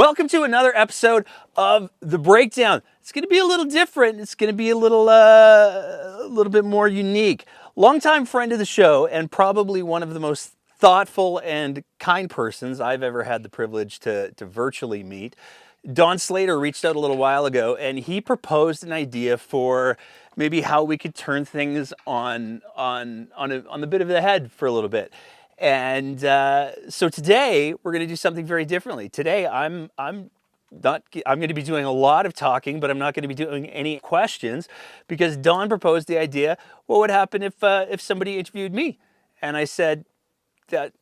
Welcome to another episode of The Breakdown. It's going to be a little different. It's going to be a little bit more unique. Longtime friend of the show and probably one of the most thoughtful and kind persons I've ever had the privilege to virtually meet. Don Slater reached out a little while ago and he proposed an idea for maybe how we could turn things on the bit of the head for a little bit. And so today we're going to do something very differently. Today I'm going to be doing a lot of talking, but I'm not going to be doing any questions because Don proposed the idea. What would happen if somebody interviewed me? And I said that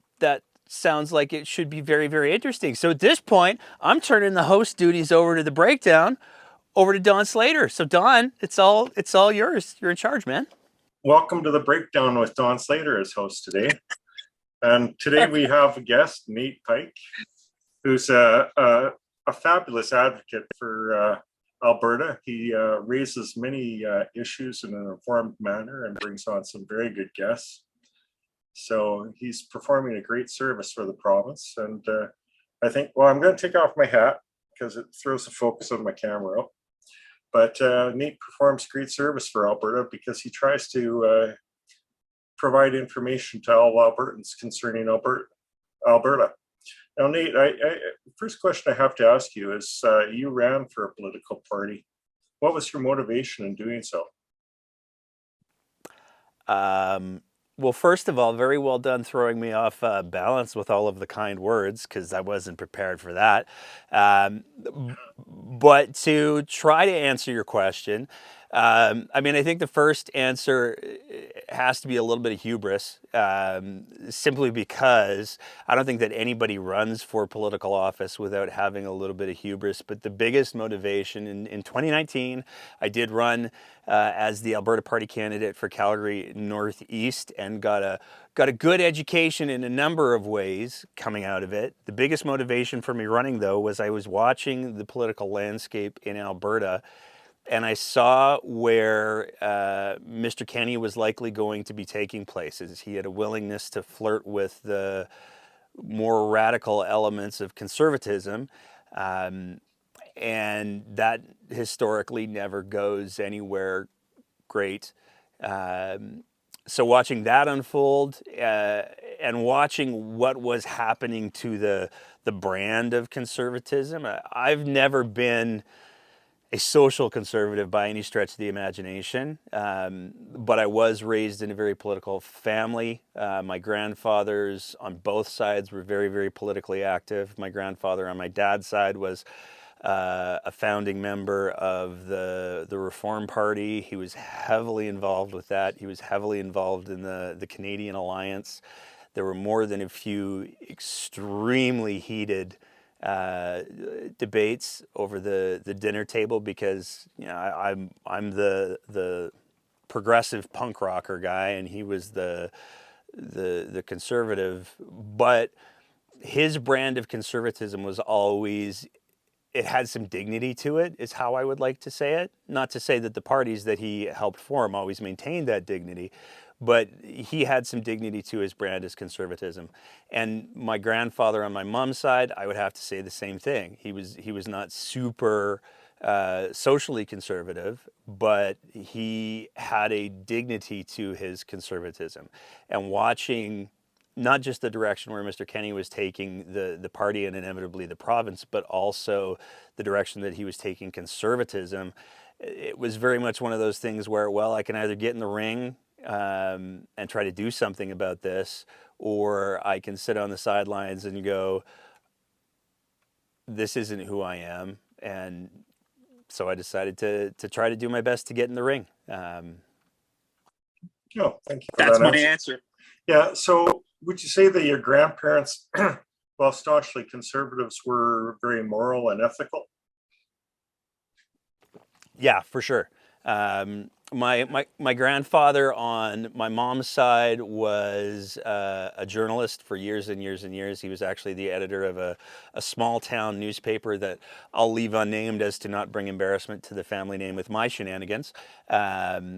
sounds like it should be very, very interesting. So at this point, I'm turning the host duties over to The Breakdown, over to Don Slater. So Don, it's all yours. You're in charge, man. Welcome to The Breakdown with Don Slater as host today. And today we have a guest, Nate Pike, who's a fabulous advocate for Alberta. He raises many issues in an informed manner and brings on some very good guests. So he's performing a great service for the province. And I think, well, I'm going to take off my hat because it throws the focus on my camera out. But Nate performs great service for Alberta because he tries to provide information to all Albertans concerning Alberta. Now, Nate, the first question I have to ask you is, you ran for a political party. What was your motivation in doing so? Well, first of all, very well done throwing me off balance with all of the kind words because I wasn't prepared for that. But to try to answer your question, I think the first answer has to be a little bit of hubris, simply because I don't think that anybody runs for political office without having a little bit of hubris. But the biggest motivation in 2019, I did run as the Alberta Party candidate for Calgary Northeast and got a good education in a number of ways coming out of it. The biggest motivation for me running, though, was I was watching the political landscape in Alberta and I saw where Mr. Kenney was likely going to be taking places. He had a willingness to flirt with the more radical elements of conservatism, and that historically never goes anywhere great. So watching that unfold and watching what was happening to the brand of conservatism, I've never been a social conservative by any stretch of the imagination, but I was raised in a very political family. My grandfathers on both sides were very, very politically active. My grandfather on my dad's side was a founding member of the Reform Party. He was heavily involved with that. He was heavily involved in the Canadian Alliance. There were more than a few extremely heated debates over the dinner table because I'm the progressive punk rocker guy and he was the conservative, but his brand of conservatism was always, it had some dignity to it, is how I would like to say it. Not to say that the parties that he helped form always maintained that dignity, but he had some dignity to his brand as conservatism. And my grandfather on my mom's side, I would have to say the same thing. He was not super socially conservative, but he had a dignity to his conservatism. And watching not just the direction where Mr. Kenney was taking the party and inevitably the province, but also the direction that he was taking conservatism, it was very much one of those things where, well, I can either get in the ring and try to do something about this, or I can sit on the sidelines and go, this isn't who I am. And so I decided to try to do my best to get in the ring. Oh, thank you for That's that my answer. Yeah, so would you say that your grandparents, while staunchly conservatives, were very moral and ethical? Yeah, for sure. My grandfather on my mom's side was a journalist for years and years and years. He was actually the editor of a small town newspaper that I'll leave unnamed as to not bring embarrassment to the family name with my shenanigans. But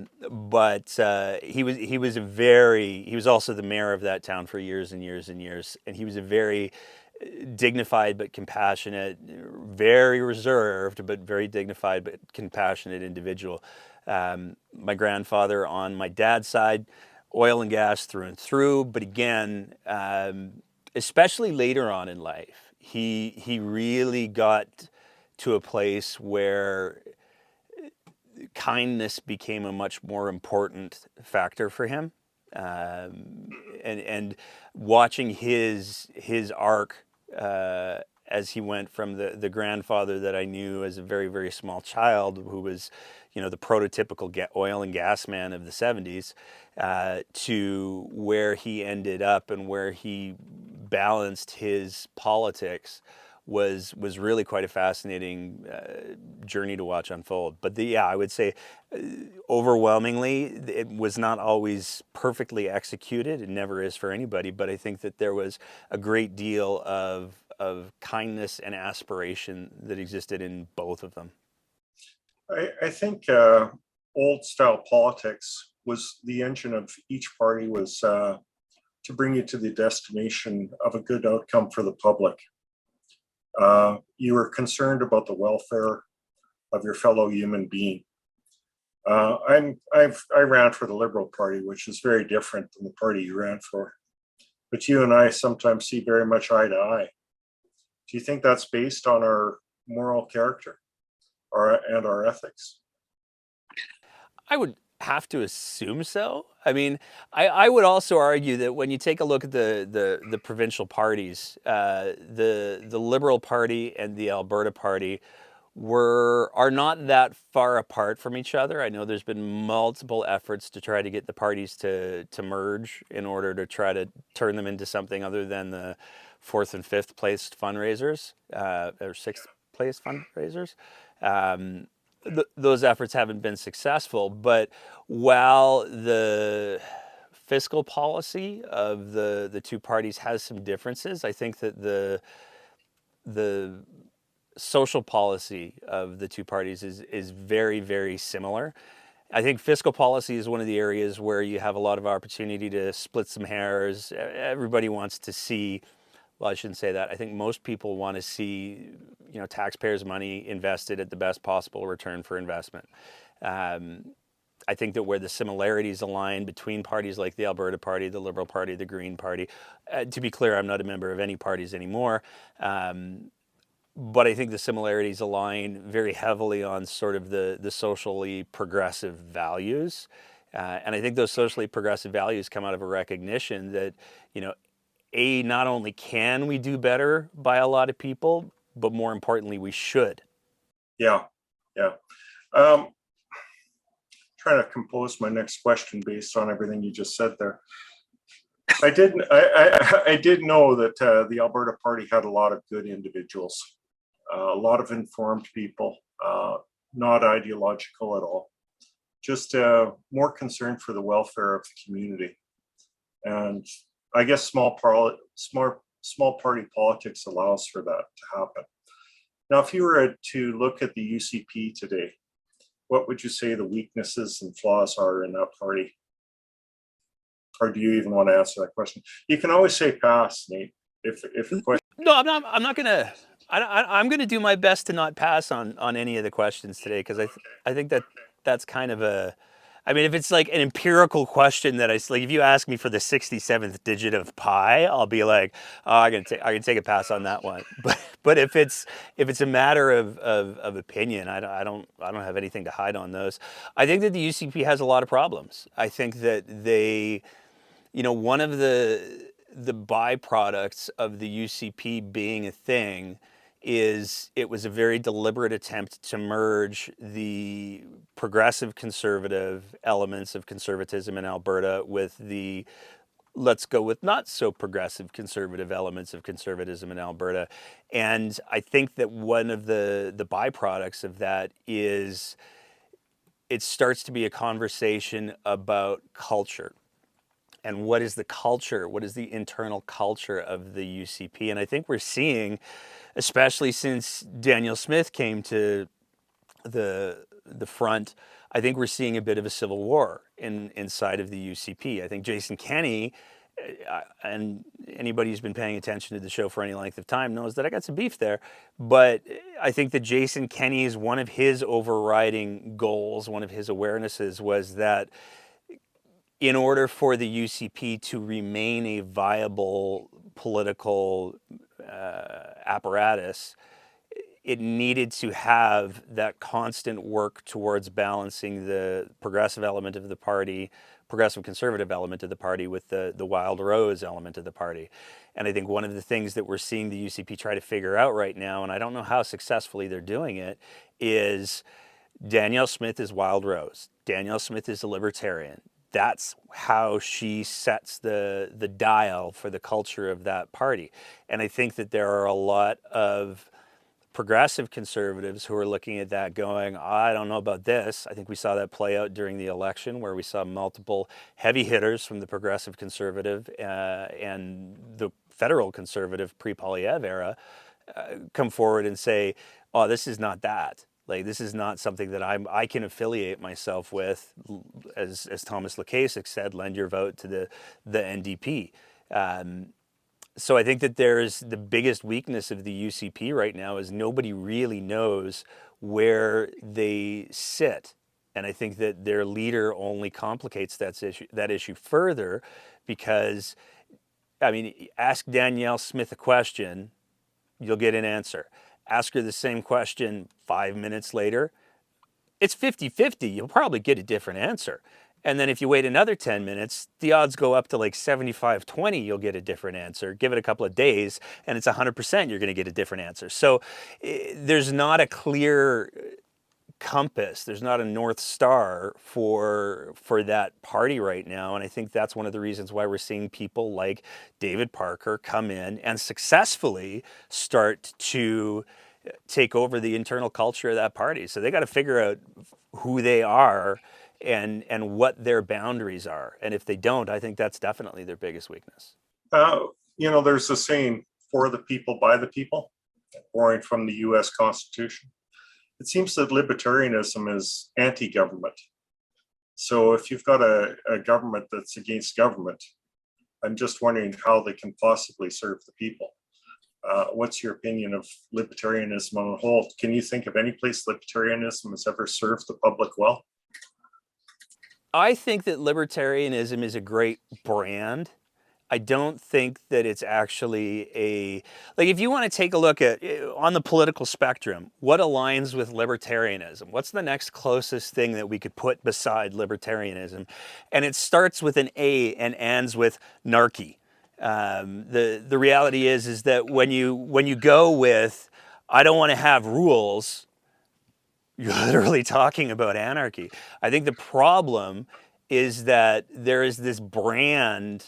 he was also the mayor of that town for years and years and years, and he was a very dignified but compassionate, very reserved but very dignified but compassionate individual. My grandfather on my dad's side, oil and gas through and through, but again, especially later on in life, he really got to a place where kindness became a much more important factor for him. And watching his arc as he went from the grandfather that I knew as a very, very small child, who was, the prototypical oil and gas man of the 70s, to where he ended up and where he balanced his politics was really quite a fascinating journey to watch unfold. But I would say overwhelmingly, it was not always perfectly executed. It never is for anybody. But I think that there was a great deal of kindness and aspiration that existed in both of them. I think old style politics was the engine of each party was to bring you to the destination of a good outcome for the public. You were concerned about the welfare of your fellow human being. I ran for the Liberal Party, which is very different than the party you ran for. But you and I sometimes see very much eye to eye. Do you think that's based on our moral character and our ethics? I would have to assume so. I mean, I would also argue that when you take a look at the provincial parties, the Liberal Party and the Alberta Party are not that far apart from each other. I know there's been multiple efforts to try to get the parties to merge in order to try to turn them into something other than the fourth and fifth place fundraisers, or sixth place fundraisers. Those efforts haven't been successful, but while the fiscal policy of the two parties has some differences, I think that the social policy of the two parties is very, very similar. I think fiscal policy is one of the areas where you have a lot of opportunity to split some hairs. Everybody wants to see, well, I shouldn't say that. I think most people want to see, taxpayers' money invested at the best possible return for investment. I think that where the similarities align between parties like the Alberta Party, the Liberal Party, the Green Party, to be clear, I'm not a member of any parties anymore, but I think the similarities align very heavily on sort of the socially progressive values. And I think those socially progressive values come out of a recognition that, not only can we do better by a lot of people, but more importantly, we should. Yeah. Trying to compose my next question based on everything you just said there. I did know that the Alberta Party had a lot of good individuals, a lot of informed people, not ideological at all, just more concerned for the welfare of the community. And I guess small party politics allows for that to happen. Now, if you were to look at the UCP today, what would you say the weaknesses and flaws are in that party? Or do you even want to answer that question? You can always say pass, Nate. If the question. No, I'm not. I'm not gonna. I'm gonna do my best to not pass on any of the questions today, because I think that's kind of a. I mean, if it's like an empirical question that like, if you ask me for the 67th digit of pi, I'll be like, oh, I can take a pass on that one. But if it's a matter of opinion, I don't have anything to hide on those. I think that the UCP has a lot of problems. I think that they, one of the byproducts of the UCP being a thing is it was a very deliberate attempt to merge the progressive conservative elements of conservatism in Alberta with the, let's go with not so progressive conservative elements of conservatism in Alberta. And I think that one of the byproducts of that is it starts to be a conversation about culture. And what is the culture? What is the internal culture of the UCP? And I think we're seeing, especially since Daniel Smith came to the front, I think we're seeing a bit of a civil war inside of the UCP. I think Jason Kenney and anybody who's been paying attention to the show for any length of time knows that I got some beef there. But I think that Jason Kenney's one of his overriding goals, one of his awarenesses was that in order for the UCP to remain a viable political apparatus, it needed to have that constant work towards balancing the progressive element of the party, progressive conservative element of the party with the wild rose element of the party. And I think one of the things that we're seeing the UCP try to figure out right now, and I don't know how successfully they're doing it, is Danielle Smith is wild rose. Danielle Smith is a libertarian. That's how she sets the dial for the culture of that party. And I think that there are a lot of progressive conservatives who are looking at that going, I don't know about this. I think we saw that play out during the election where we saw multiple heavy hitters from the progressive conservative and the federal conservative pre-Polyev era come forward and say, oh, this is not that. Like, this is not something that I can affiliate myself with. As Thomas Lukasik said, lend your vote to the NDP. So I think that there's the biggest weakness of the UCP right now is nobody really knows where they sit. And I think that their leader only complicates that issue further because, I mean, ask Danielle Smith a question, you'll get an answer. Ask her the same question 5 minutes later, it's 50-50. You'll probably get a different answer. And then if you wait another 10 minutes, the odds go up to like 75-20, you'll get a different answer. Give it a couple of days, and it's 100% you're going to get a different answer. So there's not a clear compass. There's not a North Star for that party right now. And I think that's one of the reasons why we're seeing people like David Parker come in and successfully start to take over the internal culture of that party. So they got to figure out who they are and what their boundaries are. And if they don't, I think that's definitely their biggest weakness. There's a saying, for the people, by the people, borrowing from the US Constitution. It seems that libertarianism is anti-government. So if you've got a government that's against government, I'm just wondering how they can possibly serve the people. What's your opinion of libertarianism on the whole? Can you think of any place libertarianism has ever served the public well? I think that libertarianism is a great brand. I don't think that it's actually like if you want to take a look at on the political spectrum, what aligns with libertarianism? What's the next closest thing that we could put beside libertarianism? And it starts with an A and ends with narky. The reality is that when you go with, I don't want to have rules, you're literally talking about anarchy. I think the problem is that there is this brand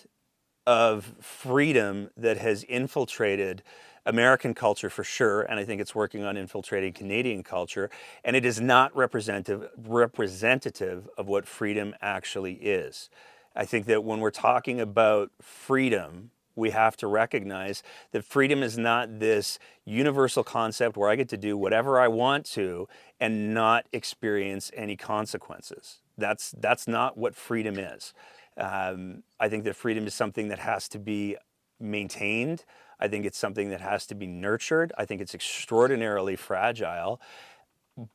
of freedom that has infiltrated American culture for sure, and I think it's working on infiltrating Canadian culture, and it is not representative of what freedom actually is. I think that when we're talking about freedom, we have to recognize that freedom is not this universal concept where I get to do whatever I want to and not experience any consequences. That's not what freedom is. I think that freedom is something that has to be maintained. I think it's something that has to be nurtured. I think it's extraordinarily fragile.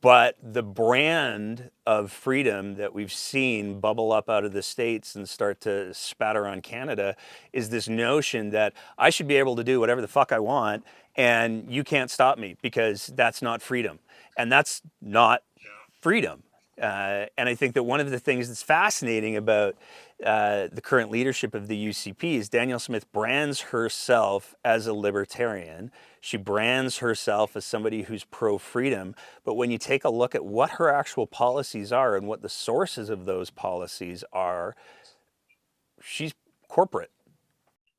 But the brand of freedom that we've seen bubble up out of the States and start to spatter on Canada is this notion that I should be able to do whatever the fuck I want and you can't stop me because that's not freedom. And that's not freedom. And I think that one of the things that's fascinating about the current leadership of the UCP is Danielle Smith brands herself as a libertarian. She brands herself as somebody who's pro-freedom. But when you take a look at what her actual policies are and what the sources of those policies are, she's corporate.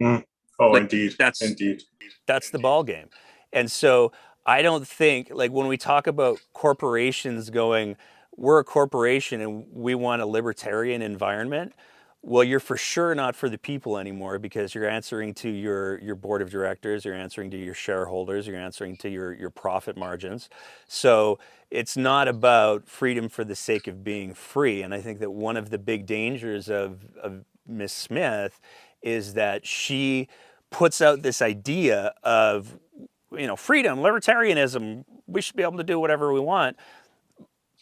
Oh, like, indeed. That's the ball game. And so I don't think, like when we talk about corporations going, we're a corporation and we want a libertarian environment, well, you're for sure not for the people anymore because you're answering to your board of directors, you're answering to your shareholders, you're answering to your profit margins. So it's not about freedom for the sake of being free. And I think that one of the big dangers of Ms. Smith is that she puts out this idea of, freedom, libertarianism, we should be able to do whatever we want.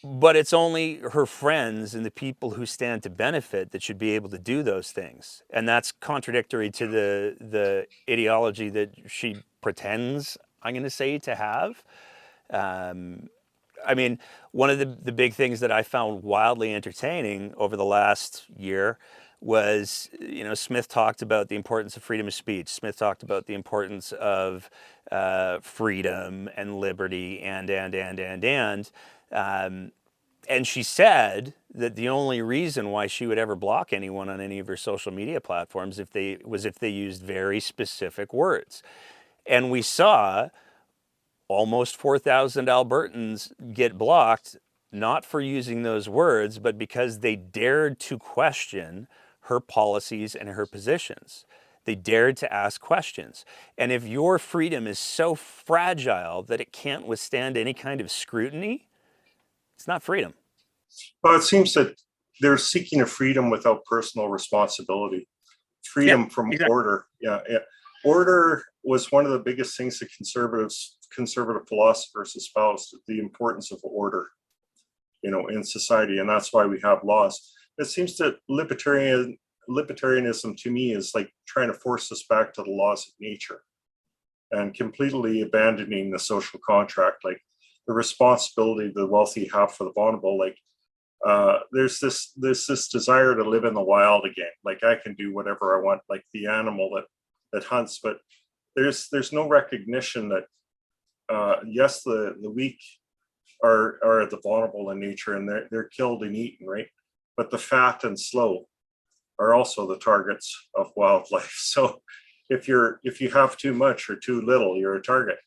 But it's only her friends and the people who stand to benefit that should be able to do those things. And that's contradictory to the ideology that she pretends, I'm going to say, to have. I mean, one of the big things that I found wildly entertaining over the last year was, Smith talked about the importance of freedom of speech. Smith talked about the importance of freedom and liberty and she said that the only reason why she would ever block anyone on any of her social media platforms if they used very specific words. And we saw almost 4,000 Albertans get blocked, not for using those words, but because they dared to question her policies and her positions. They dared to ask questions. And if your freedom is so fragile that it can't withstand any kind of scrutiny, it's not freedom. Well, it seems that they're seeking a freedom without personal responsibility. Freedom from order. Yeah. Order was one of the biggest things that conservative philosophers espoused, the importance of order, in society. And that's why we have laws. It seems that libertarianism to me is like trying to force us back to the laws of nature and completely abandoning the social contract, like the responsibility the wealthy have for the vulnerable. Like there's this desire to live in the wild again. Like I can do whatever I want, like the animal that hunts, but there's no recognition that yes, the weak are the vulnerable in nature, and they're killed and eaten, right? But the fat and slow are also the targets of wildlife. So if you have too much or too little, you're a target.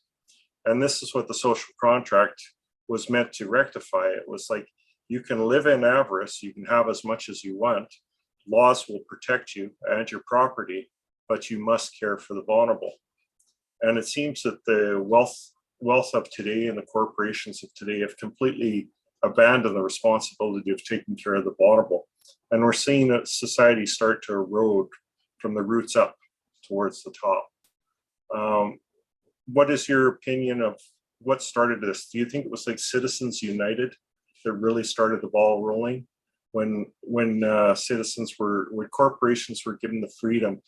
And this is what the social contract was meant to rectify. It was like, you can live in avarice, you can have as much as you want, laws will protect you and your property, but you must care for the vulnerable. And it seems that the wealth of today and the corporations of today have completely abandoned the responsibility of taking care of the vulnerable. And we're seeing that society start to erode from the roots up towards the top. What is your opinion of what started this? Do you think it was like Citizens United that really started the ball rolling when corporations were given the freedom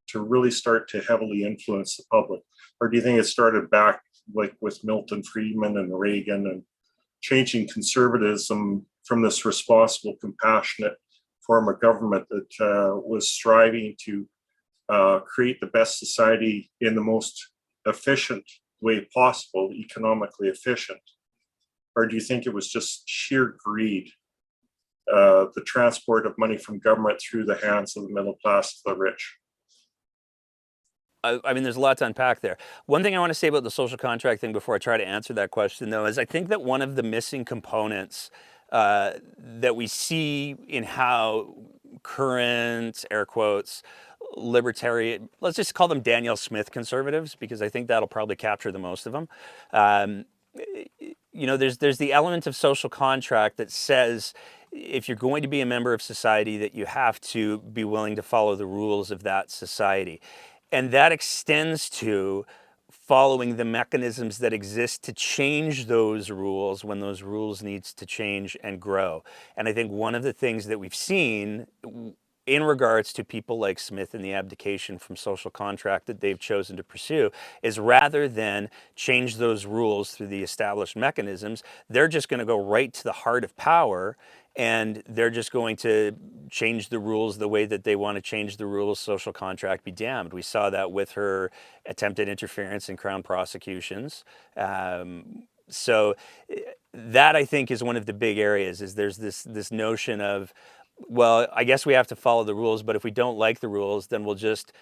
to really start to heavily influence the public? Or do you think it started back like with Milton Friedman and Reagan and changing conservatism from this responsible, compassionate form of government that was striving to create the best society in the most efficient way possible, economically efficient? Or do you think it was just sheer greed, the transport of money from government through the hands of the middle class to the rich? I mean, there's a lot to unpack there. One thing I want to say about the social contract thing before I try to answer that question, though, is I think that one of the missing components that we see in how current, air quotes, libertarian, let's just call them Danielle Smith conservatives, because I think that'll probably capture the most of them. There's the element of social contract that says if you're going to be a member of society, that you have to be willing to follow the rules of that society. And that extends to following the mechanisms that exist to change those rules when those rules needs to change and grow. And I think one of the things that we've seen in regards to people like Smith and the abdication from social contract that they've chosen to pursue is, rather than change those rules through the established mechanisms, they're just going to go right to the heart of power, and they're just going to change the rules the way that they want to change the rules. Social contract be damned. We saw that with her attempted interference in Crown prosecutions. So that, I think, is one of the big areas. Is there's this notion of, well, I guess we have to follow the rules, but if we don't like the rules, then we'll just,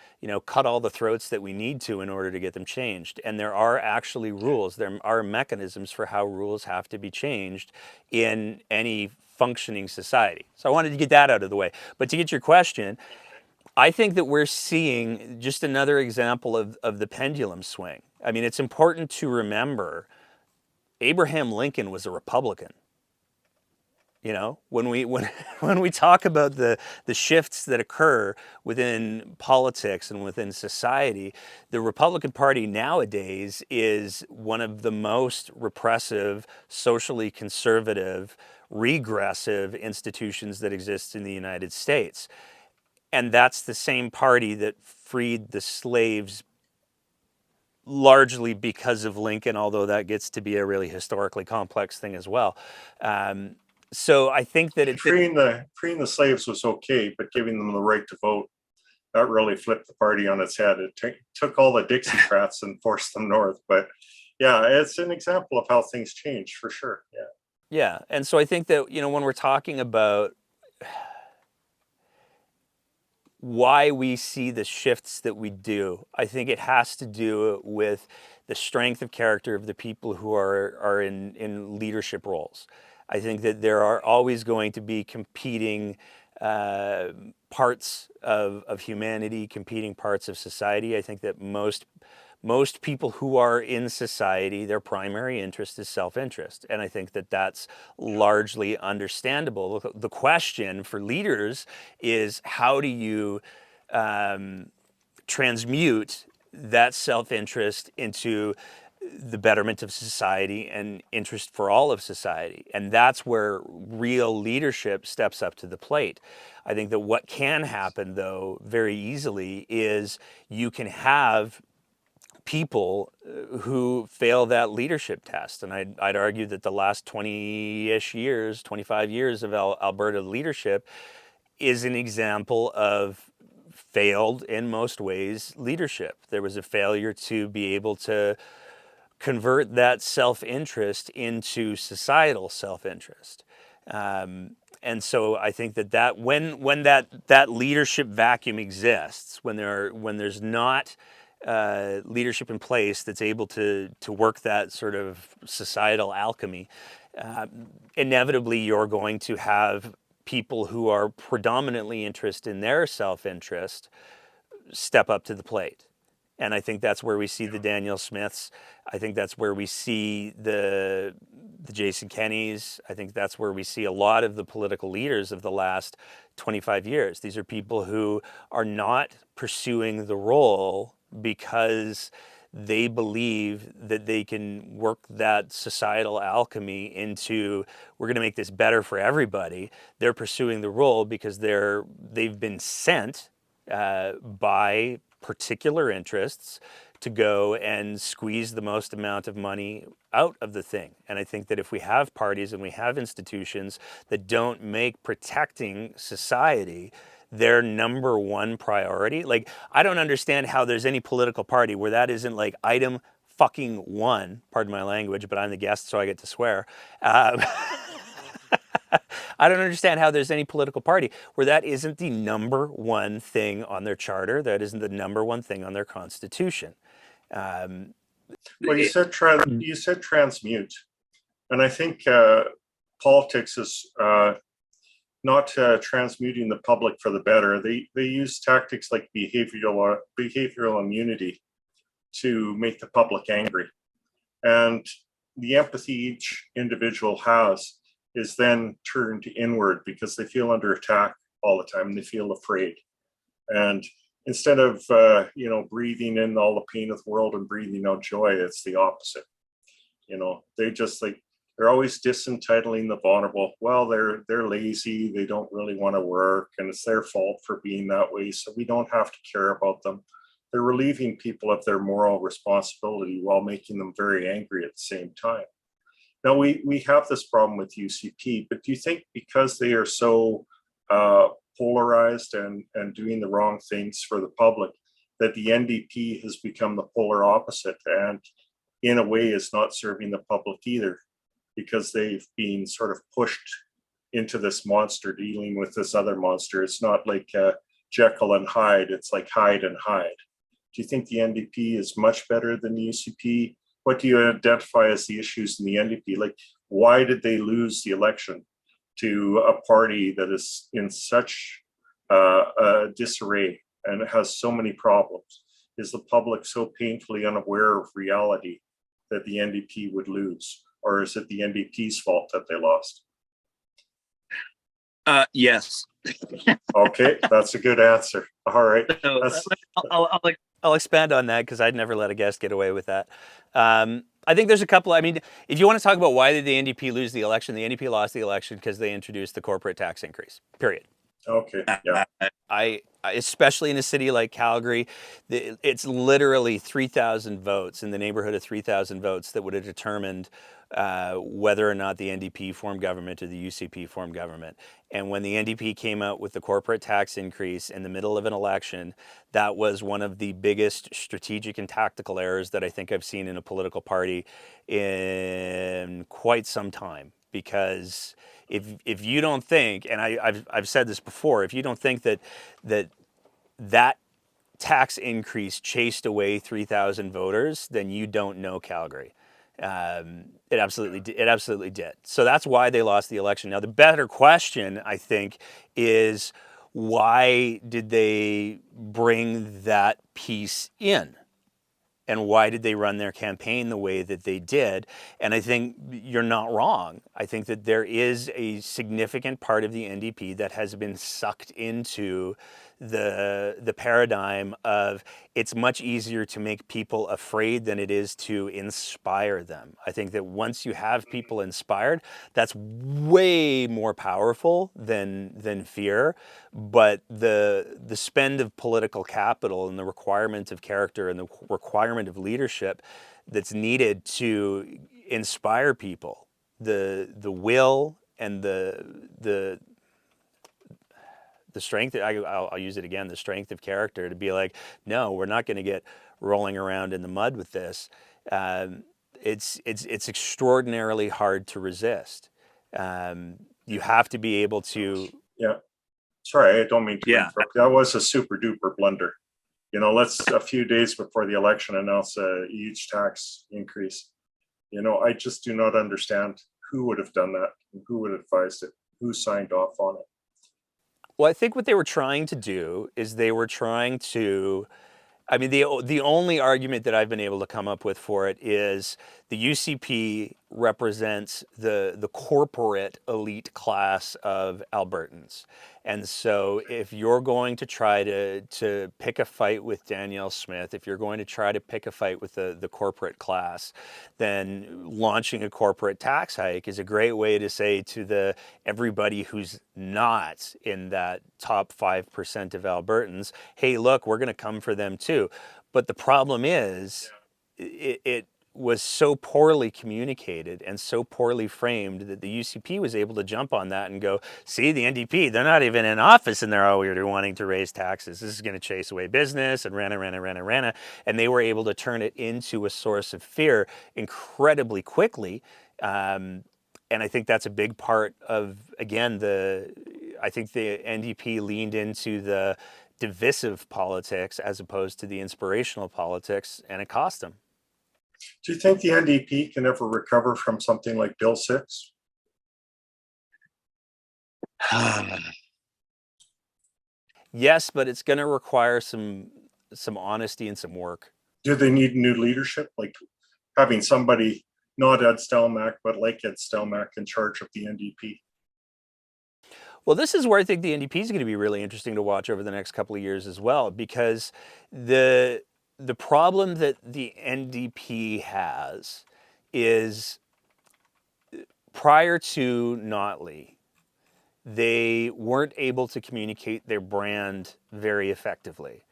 cut all the throats that we need to in order to get them changed. And there are actually rules. There are mechanisms for how rules have to be changed in any functioning society. So I wanted to get that out of the way. But to get your question, I think that we're seeing just another example of the pendulum swing. I mean, it's important to remember Abraham Lincoln was a Republican. You know, when we when we talk about the shifts that occur within politics and within society, the Republican Party nowadays is one of the most repressive, socially conservative, regressive institutions that exists in the United States. And that's the same party that freed the slaves largely because of Lincoln, although that gets to be a really historically complex thing as well. So I think that Freeing the slaves was okay, but giving them the right to vote, that really flipped the party on its head. It took all the Dixiecrats and forced them north. But yeah, it's an example of how things change for sure. Yeah. Yeah, and so I think that, you know, when we're talking about why we see the shifts that we do, I think it has to do with the strength of character of the people who are in leadership roles. I think that there are always going to be competing parts of humanity, competing parts of society. I think that most people who are in society, their primary interest is self-interest. And I think that that's largely understandable. The question for leaders is, how do you transmute that self-interest into the betterment of society and interest for all of society? And that's where real leadership steps up to the plate. I think that what can happen, though, very easily is you can have people who fail that leadership test. And I'd argue that the last 20-ish years, 25 years of Alberta leadership is an example of failed, in most ways, leadership. There was a failure to be able to convert that self-interest into societal self-interest. And so I think that when that leadership vacuum exists, when there's not leadership in place that's able to work that sort of societal alchemy, inevitably you're going to have people who are predominantly interested in their self-interest step up to the plate. And I think that's where we see the Daniel Smiths. I think that's where we see the Jason Kennys. I think that's where we see a lot of the political leaders of the last 25 years. These are people who are not pursuing the role because they believe that they can work that societal alchemy into, we're going to make this better for everybody. They're pursuing the role because they've been sent by particular interests to go and squeeze the most amount of money out of the thing. And I think that if we have parties and we have institutions that don't make protecting society their number one priority, like, I don't understand how there's any political party where that isn't like item fucking one, pardon my language, but I'm the guest so I get to swear. I don't understand how there's any political party where that isn't the number one thing on their charter, that isn't the number one thing on their constitution. Well, you said transmute, and I think politics is not transmuting the public for the better. They use tactics like behavioral immunity to make the public angry, and the empathy each individual has is then turned inward because they feel under attack all the time and they feel afraid. And instead of breathing in all the pain of the world and breathing out joy, it's the opposite. They're always disentitling the vulnerable. Well, they're lazy, they don't really want to work, and it's their fault for being that way, so we don't have to care about them. They're relieving people of their moral responsibility while making them very angry at the same time. Now, we have this problem with UCP, but do you think because they are so polarized and doing the wrong things for the public, that the NDP has become the polar opposite and in a way is not serving the public either, because they've been sort of pushed into this monster dealing with this other monster? It's not like Jekyll and Hyde, it's like Hyde and Hyde. Do you think the NDP is much better than the UCP? What do you identify as the issues in the NDP? Like, why did they lose the election to a party that is in such disarray and has so many problems? Is the public so painfully unaware of reality that the NDP would lose? Or is it the NDP's fault that they lost? Yes. Okay, that's a good answer. All right. So That's I'll expand on that because I'd never let a guest get away with that. I think there's a couple. I mean, if you want to talk about why did the NDP lose the election lost the election because they introduced the corporate tax increase. Period. okay. Yeah. I especially in a city like Calgary, it's literally 3,000 votes in the neighborhood of 3,000 votes that would have determined whether or not the NDP formed government or the UCP formed government. And when the NDP came out with the corporate tax increase in the middle of an election, that was one of the biggest strategic and tactical errors that I think I've seen in a political party in quite some time. Because if you don't think, and I've said this before, if you don't think that that tax increase chased away 3,000 voters, then you don't know Calgary. It absolutely did. So that's why they lost the election. Now the better question, I think, is why did they bring that piece in? And why did they run their campaign the way that they did? And I think you're not wrong. I think that there is a significant part of the NDP that has been sucked into the paradigm of it's much easier to make people afraid than it is to inspire them. I think that once you have people inspired, that's way more powerful than fear. But the spend of political capital and the requirement of character and the requirement of leadership that's needed to inspire people, the will and the strength, I'll use it again, the strength of character to be like, no, we're not going to get rolling around in the mud with this. It's extraordinarily hard to resist. You have to be able to. Yeah. Sorry, I don't mean to Yeah. interrupt. That was a super duper blunder. Let's a few days before the election announce a huge tax increase. I just do not understand who would have done that, and who would have advised it, who signed off on it. Well, I think what they were trying to do is they were trying to. I mean, the only argument that I've been able to come up with for it is the UCP represents the corporate elite class of Albertans. And so if you're going to try to pick a fight with Danielle Smith, if you're going to try to pick a fight with the corporate class, then launching a corporate tax hike is a great way to say to everybody who's not in that top 5% of Albertans, hey, look, we're going to come for them too. But the problem is, it was so poorly communicated and so poorly framed that the UCP was able to jump on that and go, see, the NDP, they're not even in office and they're already wanting to raise taxes. This is going to chase away business and rana. And they were able to turn it into a source of fear incredibly quickly. And I think that's a big part of, again, I think the NDP leaned into the divisive politics as opposed to the inspirational politics, and it cost them. Do you think the NDP can ever recover from something like Bill 6? Yes, but it's going to require some honesty and some work. Do they need new leadership, like having somebody not Ed Stelmach, but like Ed Stelmach in charge of the NDP? Well, this is where I think the NDP is going to be really interesting to watch over the next couple of years as well, because the problem that the NDP has is prior to Notley, they weren't able to communicate their brand very effectively.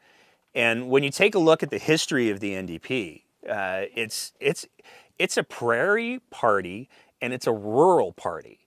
And when you take a look at the history of the NDP, it's a prairie party and it's a rural party.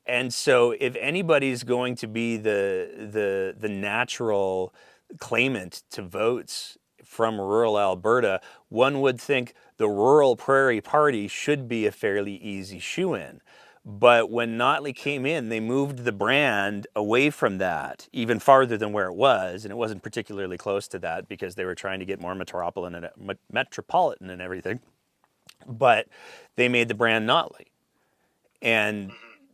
And so if anybody's going to be the natural claimant to votes from rural Alberta, one would think the rural prairie party should be a fairly easy shoe-in. But when Notley came in, they moved the brand away from that, even farther than where it was, and it wasn't particularly close to that because they were trying to get more metropolitan and everything. But they made the brand Notley. And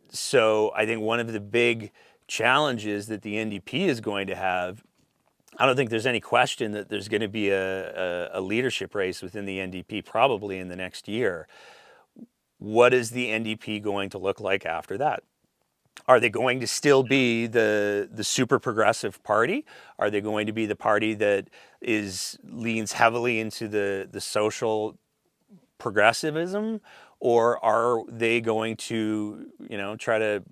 so I think one of the big challenges that the NDP is going to have, I don't think there's any question that there's going to be a leadership race within the NDP probably in the next year. What is the NDP going to look like after that? Are they going to still be the super progressive party? Are they going to be the party that leans heavily into the social progressivism, or are they going to, try to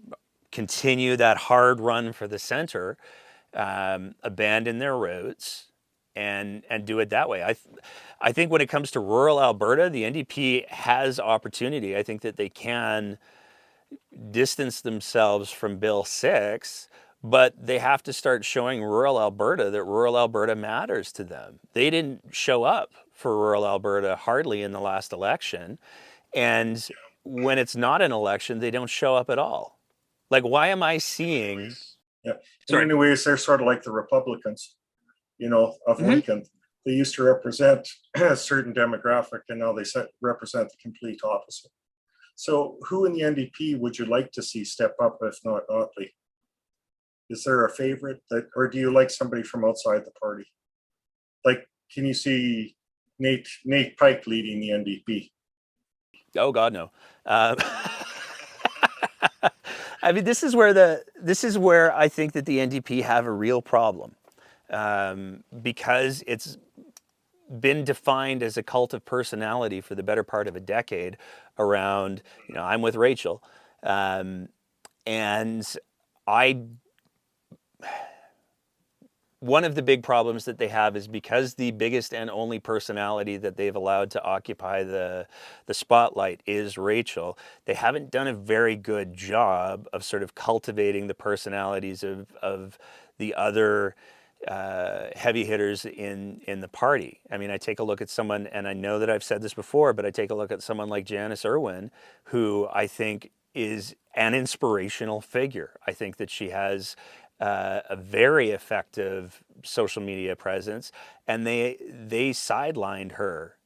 continue that hard run for the center, abandon their roots, and do it that way? I think when it comes to rural Alberta, the NDP has opportunity. I think that they can distance themselves from Bill 6, but they have to start showing rural Alberta that rural Alberta matters to them. They didn't show up for rural Alberta hardly in the last election. And when it's not an election, they don't show up at all. Like, why am I seeing. Yeah. In Sorry. many ways, they're sort of like the Republicans, of Mm-hmm. Lincoln. They used to represent a certain demographic, and now they represent the complete opposite. So, who in the NDP would you like to see step up, if not Notley? Is there a favorite or do you like somebody from outside the party? Like, can you see Nate Pike leading the NDP? Oh God, no. I mean, this is where I think that the NDP have a real problem, because it's been defined as a cult of personality for the better part of a decade around, I'm with Rachel. And I one of the big problems that they have is because the biggest and only personality that they've allowed to occupy the spotlight is Rachel. They haven't done a very good job of sort of cultivating the personalities of the other heavy hitters in the party. I mean, I take a look at someone, and I know that I've said this before, but I take a look at someone like Janice Irwin, who I think is an inspirational figure. I think that she has a very effective social media presence, and they sidelined her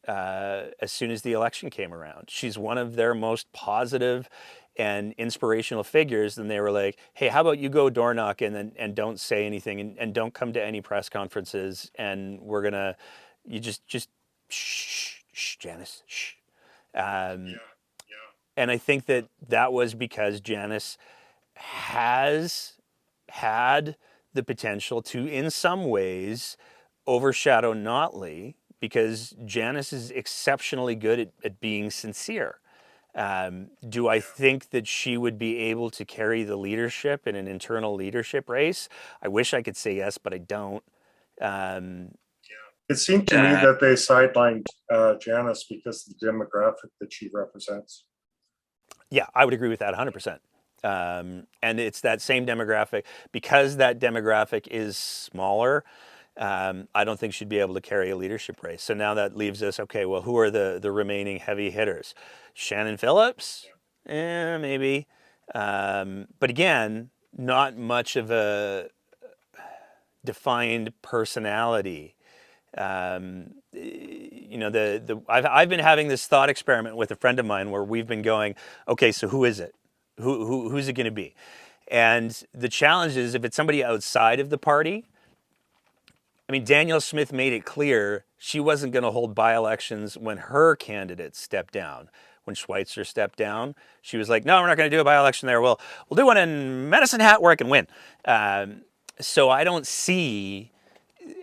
as soon as the election came around. She's one of their most positive and inspirational figures. And they were like, "Hey, how about you go door knocking and don't say anything, and don't come to any press conferences, and we're gonna you just shh, Janice, shh." Um, and I think that was because Janice has had the potential to, in some ways, overshadow Notley, because Janice is exceptionally good at being sincere. Do I think that she would be able to carry the leadership in an internal leadership race? I wish I could say yes, but I don't. Um, It seemed to me that they sidelined Janice because of the demographic that she represents. yeah, I would agree with that 100%. And it's that same demographic. Because that demographic is smaller, I don't think she'd be able to carry a leadership race. So now that leaves us, okay, well, who are the remaining heavy hitters? Shannon Phillips? Maybe. But again, not much of a defined personality. I've been having this thought experiment with a friend of mine where we've been going, okay, so who is it? Who's it going to be? And the challenge is, if it's somebody outside of the party. I mean, Danielle Smith made it clear she wasn't going to hold by-elections when her candidate stepped down. When Schweitzer stepped down, she was like, "No, we're not going to do a by-election there. We'll do one in Medicine Hat where I can win." So I don't see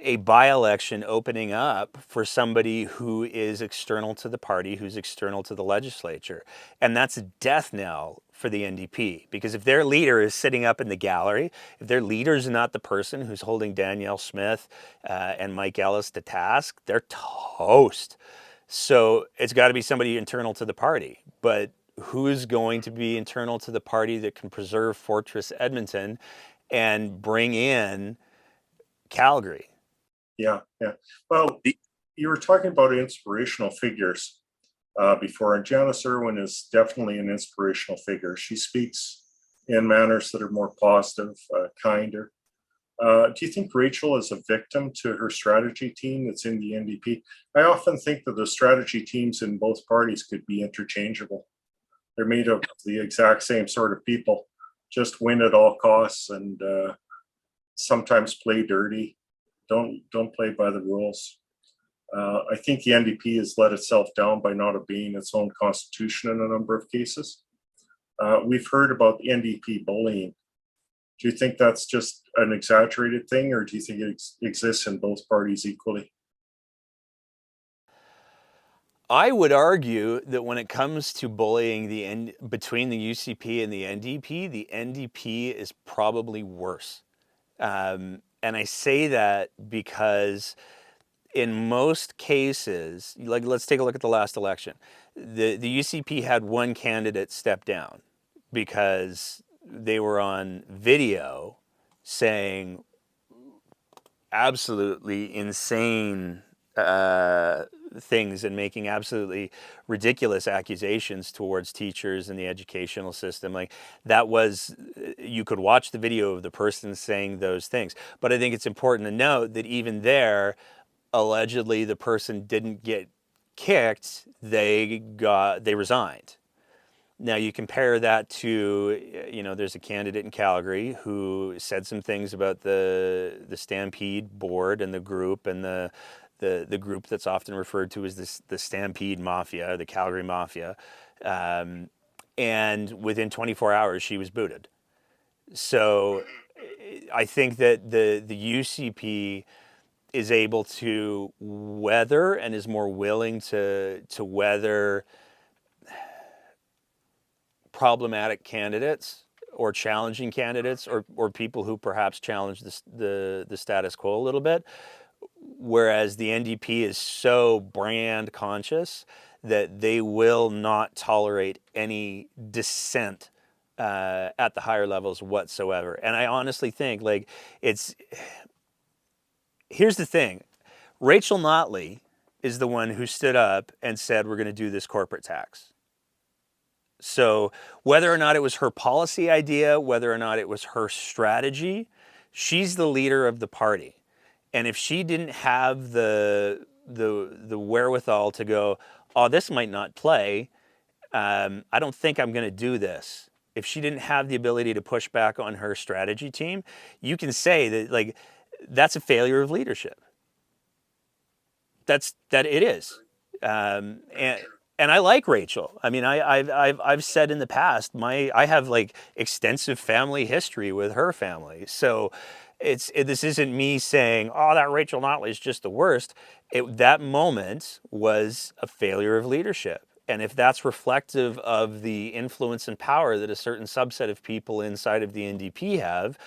a by-election opening up for somebody who is external to the party, who's external to the legislature. And that's a death knell for the NDP, because if their leader is sitting up in the gallery, if their leader is not the person who's holding Danielle Smith and Mike Ellis to task, they're toast. So it's got to be somebody internal to the party. But who's going to be internal to the party that can preserve Fortress Edmonton and bring in Calgary? Yeah. Well, you were talking about inspirational figures before, and Janice Irwin is definitely an inspirational figure. She speaks in manners that are more positive, kinder. Do you think Rachel is a victim to her strategy team that's in the NDP? I often think that the strategy teams in both parties could be interchangeable. They're made of the exact same sort of people, just win at all costs, and sometimes play dirty. Don't play by the rules. I think the NDP has let itself down by not obeying its own constitution in a number of cases. We've heard about the NDP bullying. Do you think that's just an exaggerated thing, or do you think it exists in both parties equally? I would argue that when it comes to bullying between the UCP and the NDP is probably worse. And I say that because in most cases, like let's take a look at the last election. The UCP had one candidate step down because they were on video saying absolutely insane things and making absolutely ridiculous accusations towards teachers and the educational system. Like that was, you could watch the video of the person saying those things. But I think it's important to note that even there, allegedly the person didn't get kicked, they resigned. Now you compare that to, there's a candidate in Calgary who said some things about the Stampede board and the group and the group that's often referred to as the Stampede Mafia, the Calgary Mafia, and within 24 hours she was booted. So I think that the UCP is able to weather and is more willing to weather problematic candidates or challenging candidates or people who perhaps challenge the status quo a little bit. Whereas the NDP is so brand conscious that they will not tolerate any dissent at the higher levels whatsoever. And I honestly think here's the thing. Rachel Notley is the one who stood up and said, we're going to do this corporate tax. So whether or not it was her policy idea, whether or not it was her strategy, she's the leader of the party. And if she didn't have the wherewithal to go, oh, this might not play, I don't think I'm going to do this. If she didn't have the ability to push back on her strategy team, you can say that that's a failure of leadership. That it is. And I like Rachel. I mean, I've said in the past, I have extensive family history with her family. So this isn't me saying, oh, that Rachel Notley is just the worst. That moment was a failure of leadership. And if that's reflective of the influence and power that a certain subset of people inside of the NDP have,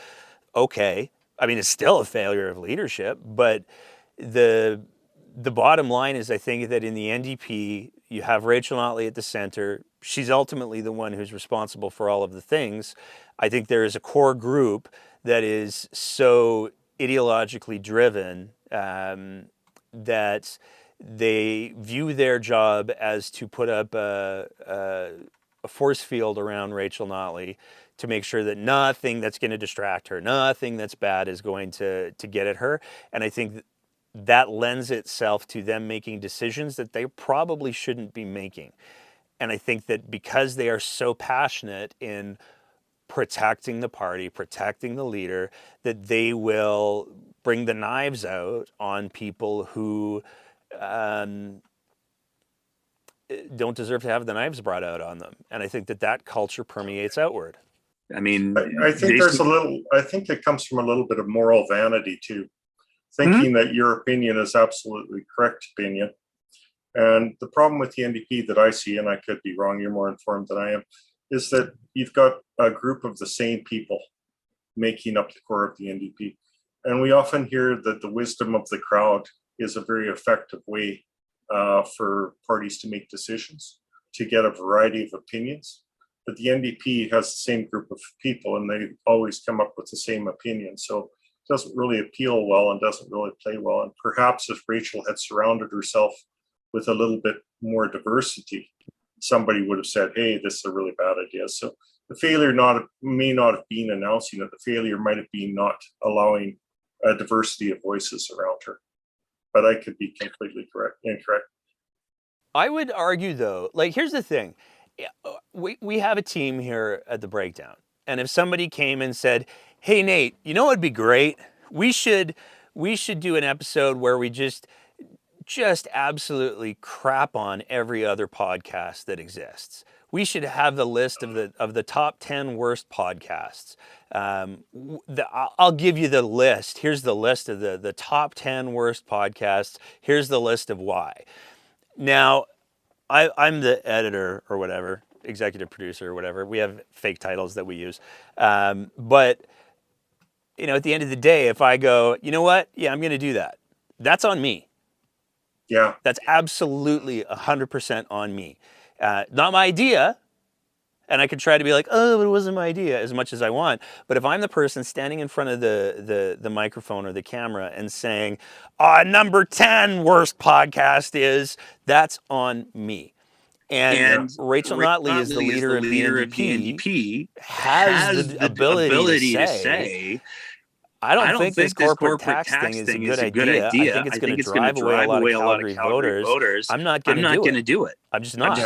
okay. I mean, it's still a failure of leadership, but the bottom line is I think that in the NDP, you have Rachel Notley at the center. She's ultimately the one who's responsible for all of the things. I think there is a core group that is so ideologically driven that they view their job as to put up a force field around Rachel Notley to make sure that nothing that's going to distract her, nothing that's bad is going to get at her. And I think that lends itself to them making decisions that they probably shouldn't be making. And I think that because they are so passionate in protecting the party, protecting the leader, that they will bring the knives out on people who don't deserve to have the knives brought out on them. And I think that culture permeates outward. I mean, I think I think it comes from a little bit of moral vanity too, thinking that your opinion is absolutely correct opinion. And the problem with the NDP that I see, and I could be wrong, you're more informed than I am, is that you've got a group of the same people making up the core of the NDP. And we often hear that the wisdom of the crowd is a very effective way for parties to make decisions, to get a variety of opinions. But the NDP has the same group of people and they always come up with the same opinion. So it doesn't really appeal well and doesn't really play well. And perhaps if Rachel had surrounded herself with a little bit more diversity, somebody would have said, hey, this is a really bad idea. So the failure may not have been announcing it. The failure might have been not allowing a diversity of voices around her. But I could be completely incorrect. I would argue though, here's the thing. We have a team here at the Breakdown. And if somebody came and said, hey, Nate, you know what would be great? We should do an episode where we just absolutely crap on every other podcast that exists. we should have the list of the top 10 worst podcasts. I'll give you the list. Here's the list of the top 10 worst podcasts. Here's the list of why. Now, I'm the editor or whatever, executive producer or whatever. We have fake titles that we use. But, at the end of the day, if I go, you know what? Yeah, I'm going to do that. That's on me. Yeah. That's absolutely 100% on me. Not my idea. And I could try to be like, oh, but it wasn't my idea as much as I want. But if I'm the person standing in front of the microphone or the camera and saying, number 10 worst podcast is, that's on me. And Rachel Notley is the leader of the NDP, has the ability to say, I don't think this corporate tax thing is a good idea. I think it's going to drive away a lot of Calgary voters. I'm not going to do it. I'm just not.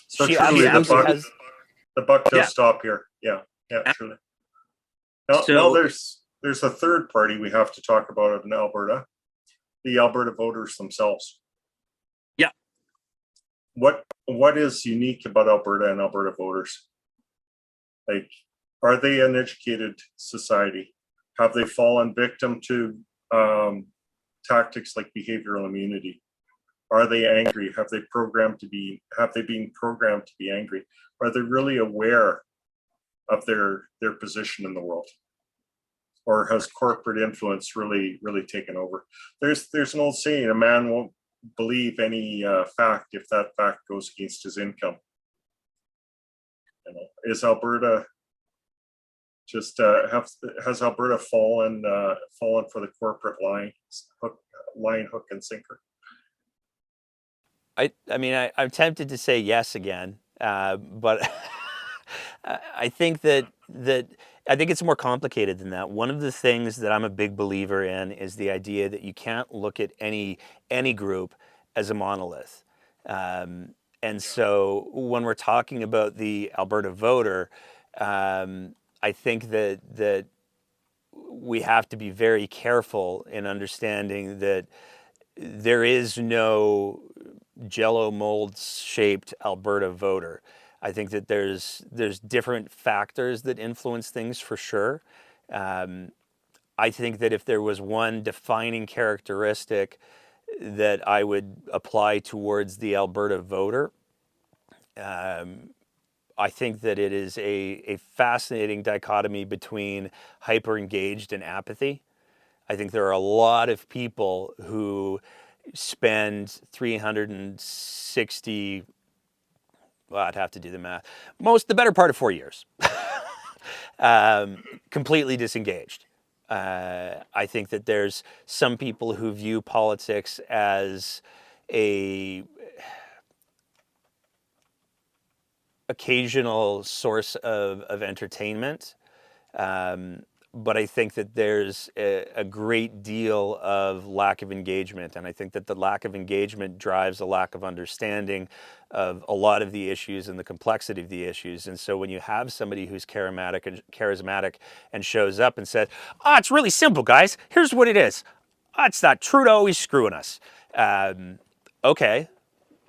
So She truly, absolutely has. the buck does stop here. Yeah, truly. Now there's a third party we have to talk about in Alberta, the Alberta voters themselves. Yeah. What is unique about Alberta and Alberta voters? Like, are they an educated society? Have they fallen victim to tactics like behavioral immunity? Are they angry? Have they been programmed to be angry? Are they really aware of their position in the world? Or has corporate influence really taken over? There's an old saying, a man won't believe any fact if that fact goes against his income. Is Alberta just has Alberta fallen for the corporate line, hook, and sinker? I'm tempted to say yes again, but I think that I think it's more complicated than that. One of the things that I'm a big believer in is the idea that you can't look at any group as a monolith. And so when we're talking about the Alberta voter, I think that we have to be very careful in understanding that there is no Jello mold shaped Alberta voter. I think that there's different factors that influence things for sure. I think that if there was one defining characteristic that I would apply towards the Alberta voter, I think that it is a fascinating dichotomy between hyper engaged and apathy. I think there are a lot of people who spend 360, well, I'd have to do the math, the better part of 4 years, completely disengaged. I think that there's some people who view politics as a occasional source of entertainment. But I think that there's a great deal of lack of engagement. And I think that the lack of engagement drives a lack of understanding of a lot of the issues and the complexity of the issues. And so when you have somebody who's charismatic and shows up and says, it's really simple, guys. Here's what it is. It's not Trudeau, he's screwing us. Okay,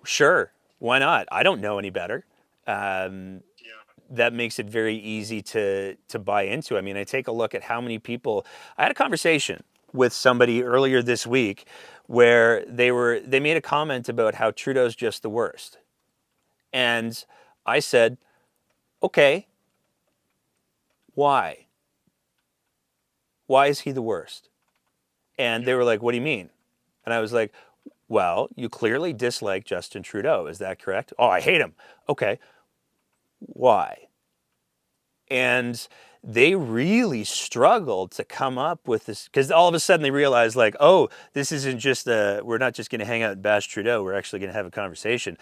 sure. Why not? I don't know any better. That makes it very easy to buy into. I mean, I take a look at how many people. I had a conversation with somebody earlier this week where they made a comment about how Trudeau's just the worst. And I said, okay, why? Why is he the worst? And they were like, what do you mean? And I was like, well, you clearly dislike Justin Trudeau. Is that correct? Oh, I hate him. Okay. Why? And they really struggled to come up with this, because all of a sudden they realized, like, oh, this isn't just we're not just going to hang out and bash Trudeau. We're actually going to have a conversation.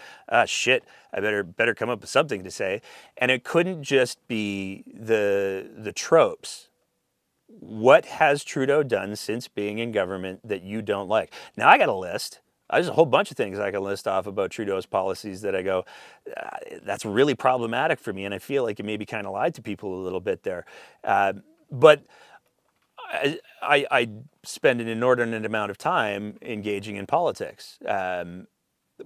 Shit, I better come up with something to say. And it couldn't just be the tropes. What has Trudeau done since being in government that you don't like? Now, I got a list. There's a whole bunch of things I can list off about Trudeau's policies that I go, that's really problematic for me. And I feel like it maybe kind of lied to people a little bit there. But I spend an inordinate amount of time engaging in politics.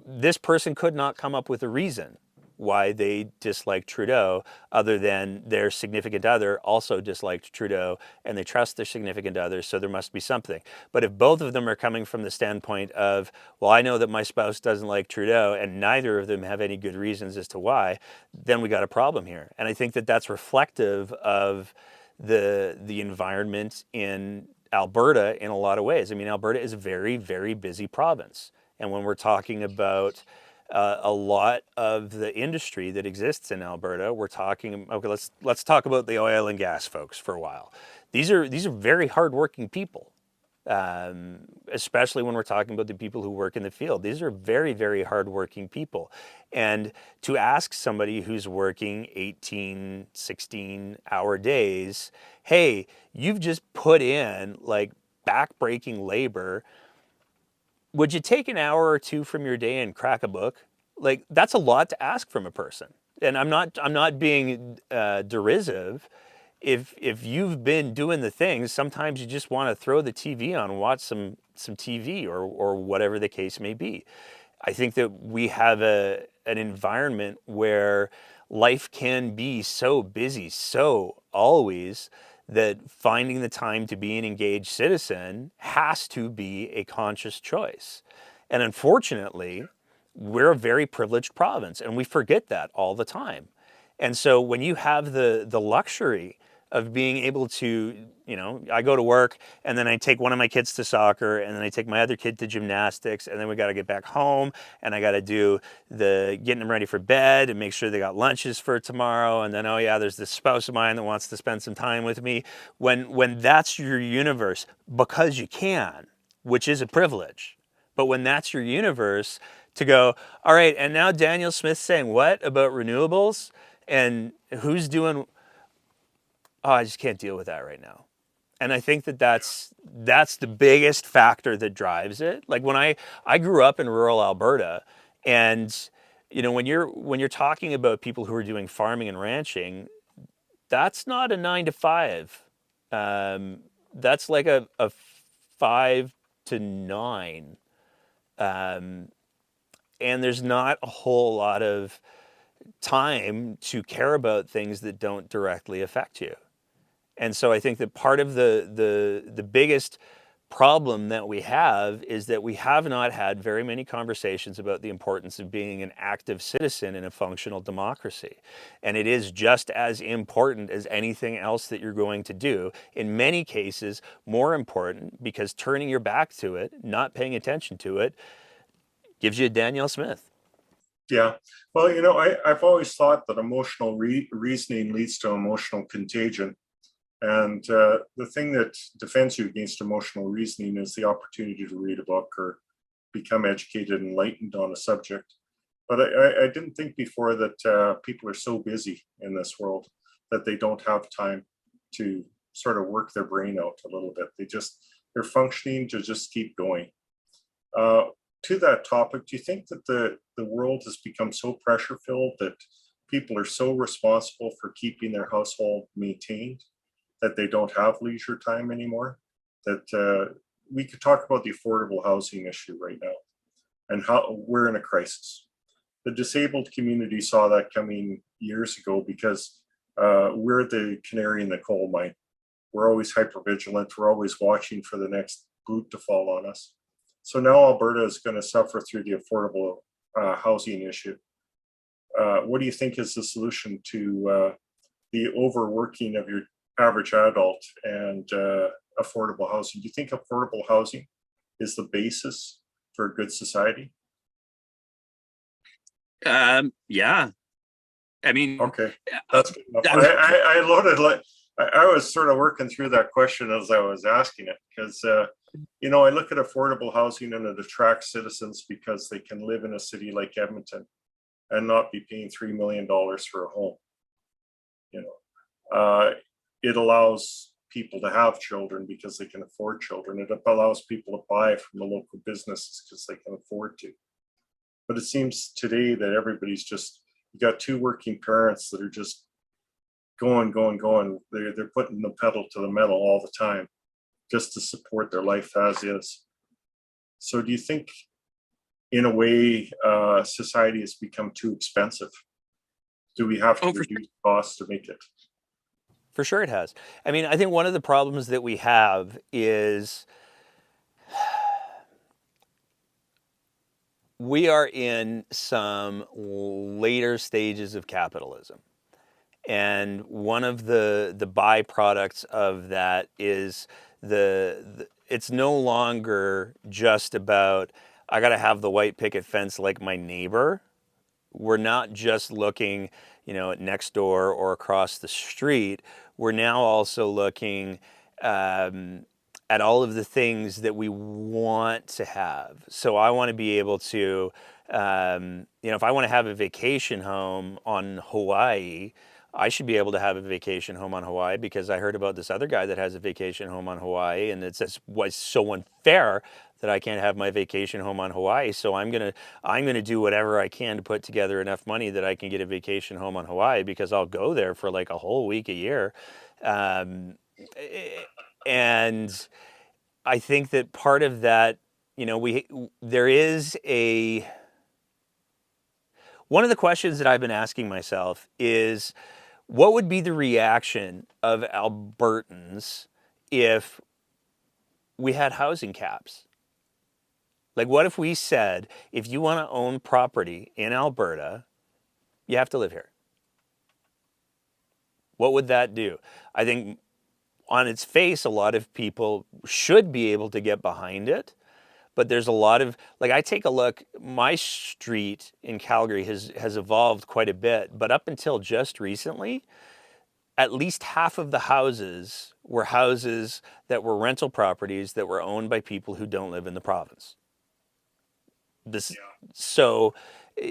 This person could not come up with a reason why they dislike Trudeau, other than their significant other also disliked Trudeau and they trust their significant other, so there must be something. But if both of them are coming from the standpoint of, well, I know that my spouse doesn't like Trudeau and neither of them have any good reasons as to why, then we got a problem here. And I think that that's reflective of the environment in Alberta in a lot of ways. I mean, Alberta is a very, very busy province. And when we're talking about a lot of the industry that exists in Alberta, we're talking, okay, let's talk about the oil and gas folks for a while. These are very hardworking people, especially when we're talking about the people who work in the field. These are very, very hardworking people. And to ask somebody who's working 18, 16-hour days, hey, you've just put in like backbreaking labor, would you take an hour or two from your day and crack a book? Like, that's a lot to ask from a person. And I'm not being derisive. If you've been doing the things, sometimes you just want to throw the TV on and watch some TV or whatever the case may be. I think that we have an environment where life can be so busy, so always, that finding the time to be an engaged citizen has to be a conscious choice. And unfortunately, we're a very privileged province and we forget that all the time. And so when you have the luxury of being able to, I go to work and then I take one of my kids to soccer and then I take my other kid to gymnastics and then we got to get back home and I got to do the getting them ready for bed and make sure they got lunches for tomorrow. And then, oh yeah, there's this spouse of mine that wants to spend some time with me. When that's your universe, because you can, which is a privilege, but when that's your universe, to go, all right, and now Daniel Smith's saying what about renewables? And who's doing, oh, I just can't deal with that right now. And I think that that's the biggest factor that drives it. Like when I grew up in rural Alberta, and when you're talking about people who are doing farming and ranching, that's not a 9 to 5. That's like a 5 to 9. Um, and there's not a whole lot of time to care about things that don't directly affect you. And so I think that part of the biggest problem that we have is that we have not had very many conversations about the importance of being an active citizen in a functional democracy. And it is just as important as anything else that you're going to do. In many cases, more important, because turning your back to it, not paying attention to it, gives you a Danielle Smith. Yeah. Well, I've always thought that emotional reasoning leads to emotional contagion. And the thing that defends you against emotional reasoning is the opportunity to read a book or become educated and enlightened on a subject. But I didn't think before that people are so busy in this world that they don't have time to sort of work their brain out a little bit. They're functioning to just keep going. To that topic, do you think that the world has become so pressure filled that people are so responsible for keeping their household maintained that they don't have leisure time anymore? That we could talk about the affordable housing issue right now and how we're in a crisis. The disabled community saw that coming years ago because we're the canary in the coal mine. We're always hypervigilant. We're always watching for the next boot to fall on us. So now Alberta is going to suffer through the affordable housing issue. What do you think is the solution to the overworking of your average adult and affordable housing? Do you think affordable housing is the basis for a good society? Yeah. I mean, okay, that's good enough. I loaded like I was sort of working through that question as I was asking it because I look at affordable housing and it attracts citizens because they can live in a city like Edmonton and not be paying $3 million for a home. It allows people to have children because they can afford children. It allows people to buy from the local businesses because they can afford to. But it seems today that everybody's just, you got two working parents that are just going. They're putting the pedal to the metal all the time just to support their life as is. So do you think, in a way, society has become too expensive Do we have to Oh, for reduce costs to make it? For sure it has. I mean, I think one of the problems that we have is we are in some later stages of capitalism. And one of the byproducts of that is it's no longer just about I got to have the white picket fence like my neighbor. We're not just looking, at next door or across the street. We're now also looking at all of the things that we want to have. So I want to be able to, if I want to have a vacation home on Hawaii, I should be able to have a vacation home on Hawaii because I heard about this other guy that has a vacation home on Hawaii, and it's just was so unfair that I can't have my vacation home on Hawaii. So I'm gonna do whatever I can to put together enough money that I can get a vacation home on Hawaii because I'll go there for like a whole week a year. Um, and I think that part of that, there is one of the questions that I've been asking myself is what would be the reaction of Albertans if we had housing caps? Like, what if we said, if you want to own property in Alberta, you have to live here? What would that do? I think on its face, a lot of people should be able to get behind it. But there's a lot of, like, I take a look, my street in Calgary has evolved quite a bit. But up until just recently, at least half of the houses were houses that were rental properties that were owned by people who don't live in the province. This, so, when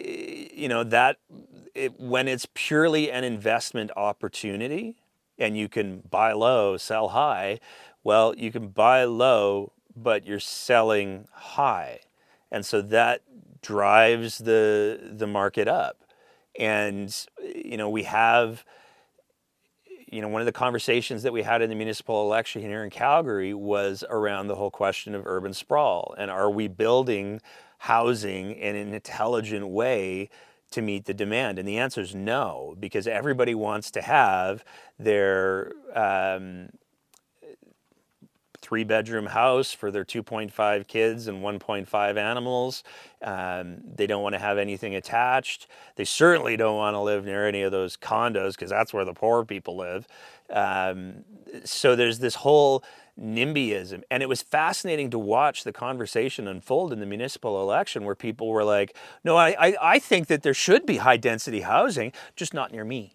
it's purely an investment opportunity and you can buy low, sell high, well, you can buy low, but you're selling high. And so that drives the market up. And, we have, one of the conversations that we had in the municipal election here in Calgary was around the whole question of urban sprawl. And are we building housing in an intelligent way to meet the demand? And the answer is no, because everybody wants to have their 3-bedroom house for their 2.5 kids and 1.5 animals. They don't want to have anything attached. They certainly don't want to live near any of those condos because that's where the poor people live. So there's this whole NIMBYism. And it was fascinating to watch the conversation unfold in the municipal election where people were like, no, I think that there should be high density housing, just not near me.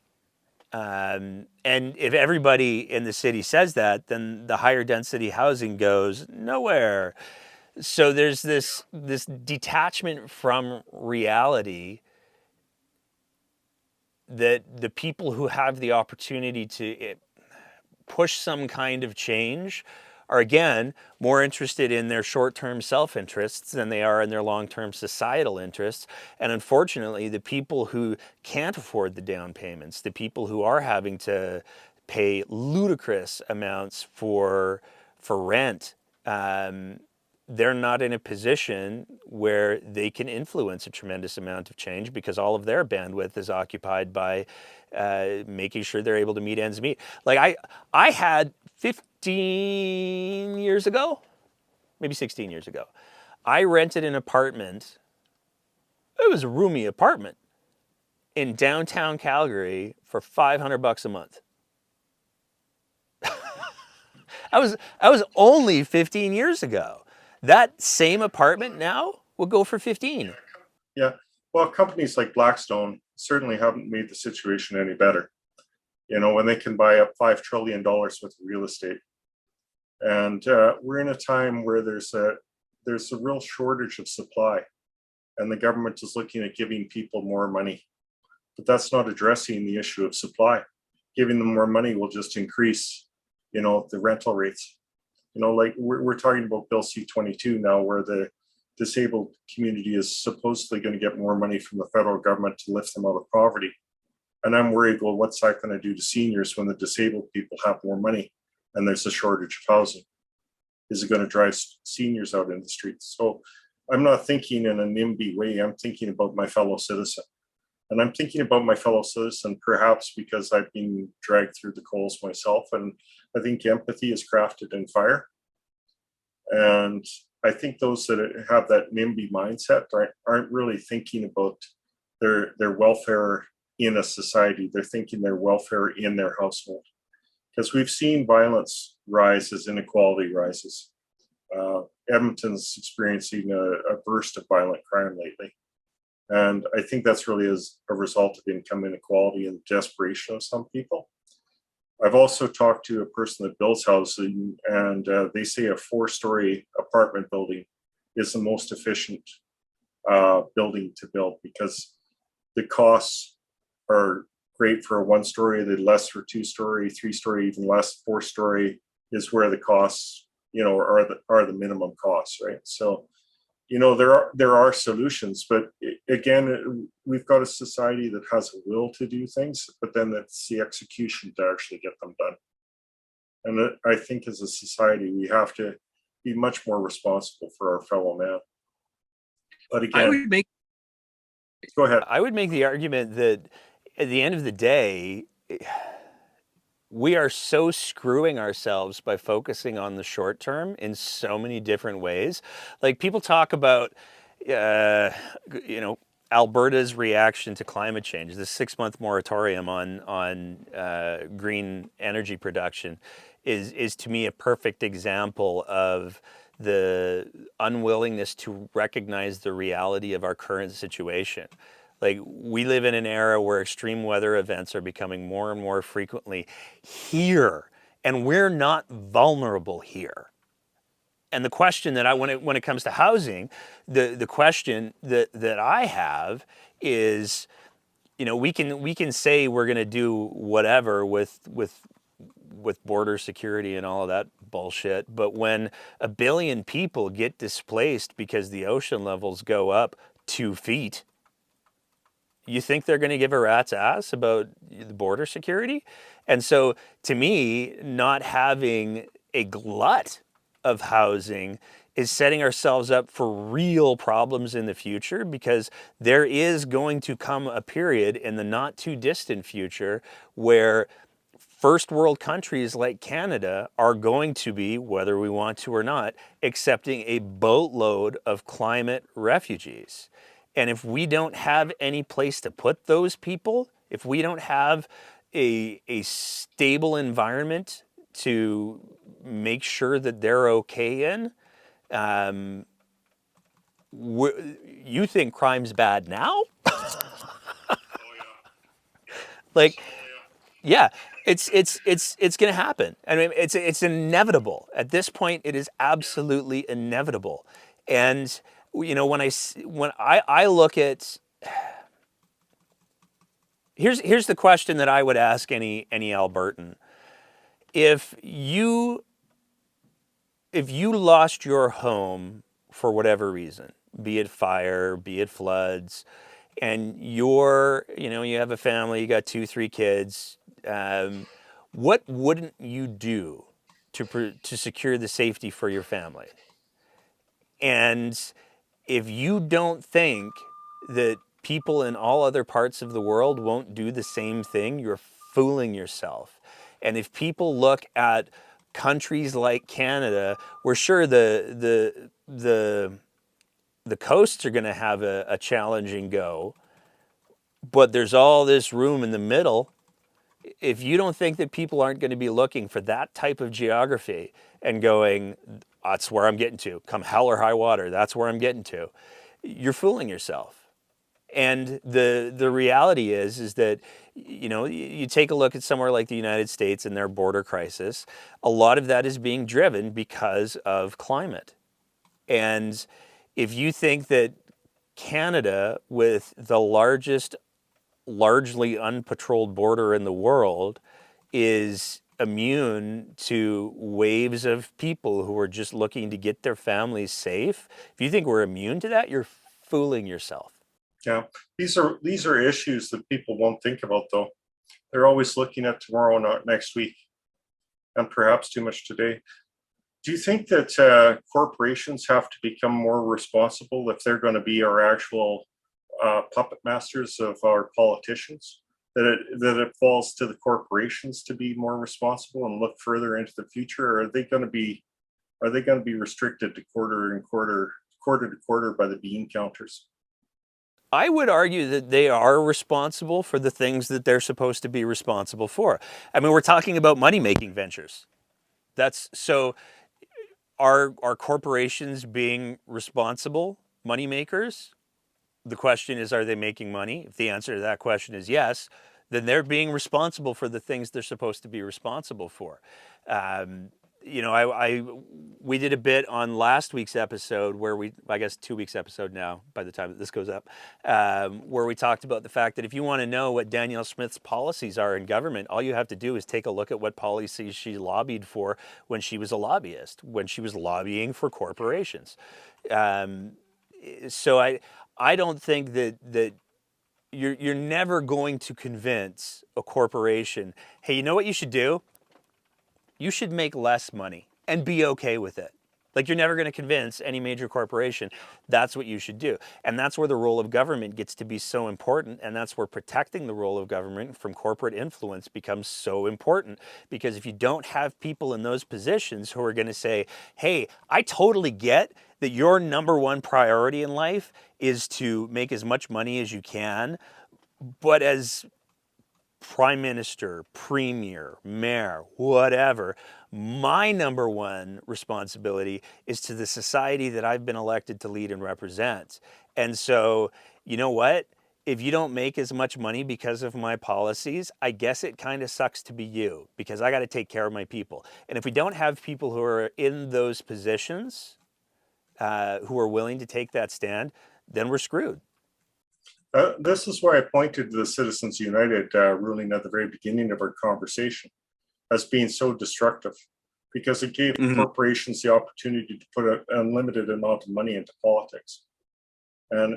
And if everybody in the city says that, then the higher density housing goes nowhere. So there's this detachment from reality that the people who have the opportunity to push some kind of change are, again, more interested in their short-term self-interests than they are in their long-term societal interests. And unfortunately, the people who can't afford the down payments, the people who are having to pay ludicrous amounts for rent, they're not in a position where they can influence a tremendous amount of change because all of their bandwidth is occupied by making sure they're able to meet ends meet. Like I had 15 years ago, maybe 16 years ago, I rented an apartment. It was a roomy apartment in downtown Calgary for $500 a month. I was only 15 years ago. That same apartment now would go for 15. Yeah. Well, companies like Blackstone certainly haven't made the situation any better. When they can buy up $5 trillion worth of real estate. And we're in a time where there's a real shortage of supply, and the government is looking at giving people more money. But that's not addressing the issue of supply. Giving them more money will just increase, the rental rates. Like we're talking about Bill C-22 now, where the disabled community is supposedly going to get more money from the federal government to lift them out of poverty. And I'm worried, well, what's that going to do to seniors when the disabled people have more money and there's a shortage of housing? Is it going to drive seniors out in the streets? So I'm not thinking in a NIMBY way. I'm thinking about my fellow citizen. And I'm thinking about my fellow citizen, perhaps because I've been dragged through the coals myself. And I think empathy is crafted in fire. And I think those that have that NIMBY mindset aren't really thinking about their welfare in a society. They're thinking their welfare in their household. Because we've seen violence rise as inequality rises. Edmonton's experiencing a burst of violent crime lately. And I think that's really as a result of income inequality and desperation of some people. I've also talked to a person that builds housing, and they say a 4-story apartment building is the most efficient building to build because the costs are great for a 1-story, they're less for 2-story, 3-story, even less. 4-story is where the costs, are the minimum costs, right? So, there are solutions, but again, we've got a society that has a will to do things, but then it's the execution to actually get them done. And I think as a society, we have to be much more responsible for our fellow man. But again, go ahead. I would make the argument that at the end of the day, we are so screwing ourselves by focusing on the short term in so many different ways. Like people talk about, Alberta's reaction to climate change, the 6-month moratorium on green energy production, is to me a perfect example of the unwillingness to recognize the reality of our current situation. Like we live in an era where extreme weather events are becoming more and more frequently here, and we're not vulnerable here. And the question that when it comes to housing, the question that I have is, we can say we're going to do whatever with border security and all of that bullshit, but when 1 billion people get displaced because the ocean levels go up 2 feet, you think they're going to give a rat's ass about the border security? And so to me, not having a glut of housing is setting ourselves up for real problems in the future, because there is going to come a period in the not too distant future where first world countries like Canada are going to be, whether we want to or not, accepting a boatload of climate refugees. And if we don't have any place to put those people, if we don't have a stable environment to make sure that they're okay in, you think crime's bad now? Like, yeah, it's going to happen. I mean, it's inevitable. At this point, it is absolutely inevitable. And when I look at, here's the question that I would ask any Albertan. If you lost your home for whatever reason, be it fire, be it floods, and you have a family, you got 2, 3 kids, what wouldn't you do to secure the safety for your family? And if you don't think that people in all other parts of the world won't do the same thing, you're fooling yourself. And if people look at countries like Canada, we're sure the coasts are going to have a challenging go, but there's all this room in the middle. If you don't think that people aren't going to be looking for that type of geography and going, that's where I'm getting to, come hell or high water, that's where I'm getting to, you're fooling yourself. And the reality is that, you take a look at somewhere like the United States and their border crisis, a lot of that is being driven because of climate. And if you think that Canada, with the largest largely unpatrolled border in the world, is immune to waves of people who are just looking to get their families safe, if you think we're immune to that, you're fooling yourself. Yeah, these are issues that people won't think about, though. They're always looking at tomorrow, not next week, and perhaps too much today. Do you think that corporations have to become more responsible if they're going to be our actual puppet masters of our politicians, that it falls to the corporations to be more responsible and look further into the future? Or are they going to be restricted to quarter to quarter by the bean counters? I would argue that they are responsible for the things that they're supposed to be responsible for. I mean, we're talking about money-making ventures. That's so. Are corporations being responsible moneymakers? The question is, are they making money? If the answer to that question is yes, then they're being responsible for the things they're supposed to be responsible for. Um, we did a bit on last week's episode I guess 2 weeks episode now, by the time that this goes up, where we talked about the fact that if you want to know what Danielle Smith's policies are in government, all you have to do is take a look at what policies she lobbied for when she was a lobbyist, when she was lobbying for corporations. Um, so I don't think that you're never going to convince a corporation, hey, you know what you should do? You should make less money and be okay with it. Like, you're never going to convince any major corporation that's what you should do. And that's where the role of government gets to be so important. And that's where protecting the role of government from corporate influence becomes so important. Because if you don't have people in those positions who are going to say, hey, I totally get that your number one priority in life is to make as much money as you can, but as prime minister, premier, mayor, whatever, my number one responsibility is to the society that I've been elected to lead and represent. And so, you know what? If you don't make as much money because of my policies, I guess it kind of sucks to be you, because I got to take care of my people. And if we don't have people who are in those positions, who are willing to take that stand, then we're screwed. This is why I pointed to the Citizens United ruling at the very beginning of our conversation as being so destructive, because it gave corporations the opportunity to put an unlimited amount of money into politics. And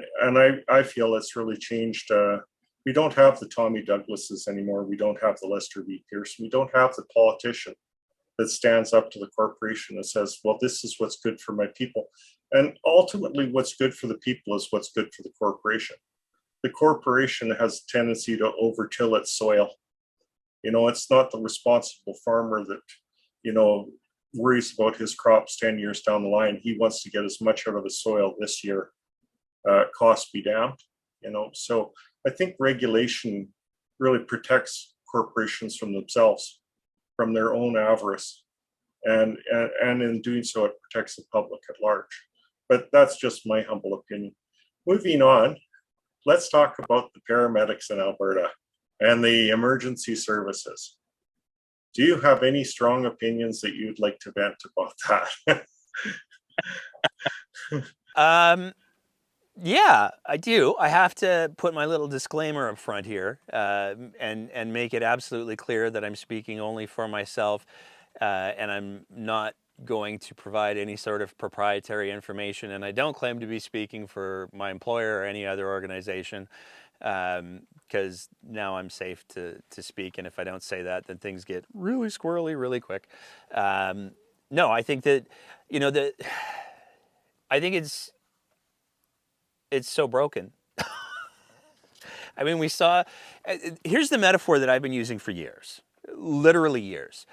I feel it's really changed. We don't have the Tommy Douglases anymore. We don't have the Lester B. Pearson. We don't have the politician that stands up to the corporation and says, well, this is what's good for my people. And ultimately, what's good for the people is what's good for the corporation. The corporation has a tendency to overtill its soil. It's not the responsible farmer that, worries about his crops 10 years down the line. He wants to get as much out of his soil this year, cost be damned. So I think regulation really protects corporations from themselves, from their own avarice. And in doing so, it protects the public at large. But that's just my humble opinion. Moving on. Let's talk about the paramedics in Alberta and the emergency services. Do you have any strong opinions that you'd like to vent about that? Yeah, I do. I have to put my little disclaimer up front here, and make it absolutely clear that I'm speaking only for myself, and I'm not going to provide any sort of proprietary information, and I don't claim to be speaking for my employer or any other organization, because now I'm safe to speak, and if I don't say that, then things get really squirrely really quick. No, I think that, I think it's so broken. I mean, here's the metaphor that I've been using for years, literally years.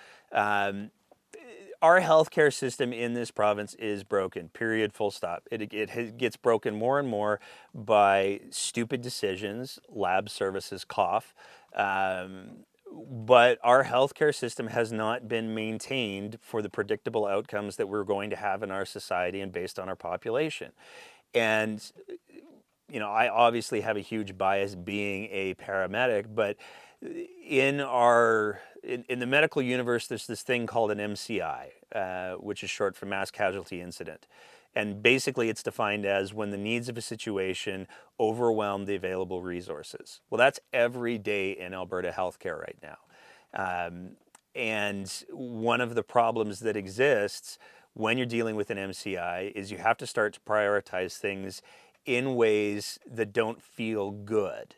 Our healthcare system in this province is broken, period, full stop. It gets broken more and more by stupid decisions, lab services cough. But our healthcare system has not been maintained for the predictable outcomes that we're going to have in our society and based on our population. And, I obviously have a huge bias being a paramedic, but in the medical universe, there's this thing called an MCI, which is short for mass casualty incident. And basically it's defined as when the needs of a situation overwhelm the available resources. Well, that's every day in Alberta healthcare right now. And one of the problems that exists when you're dealing with an MCI is you have to start to prioritize things in ways that don't feel good.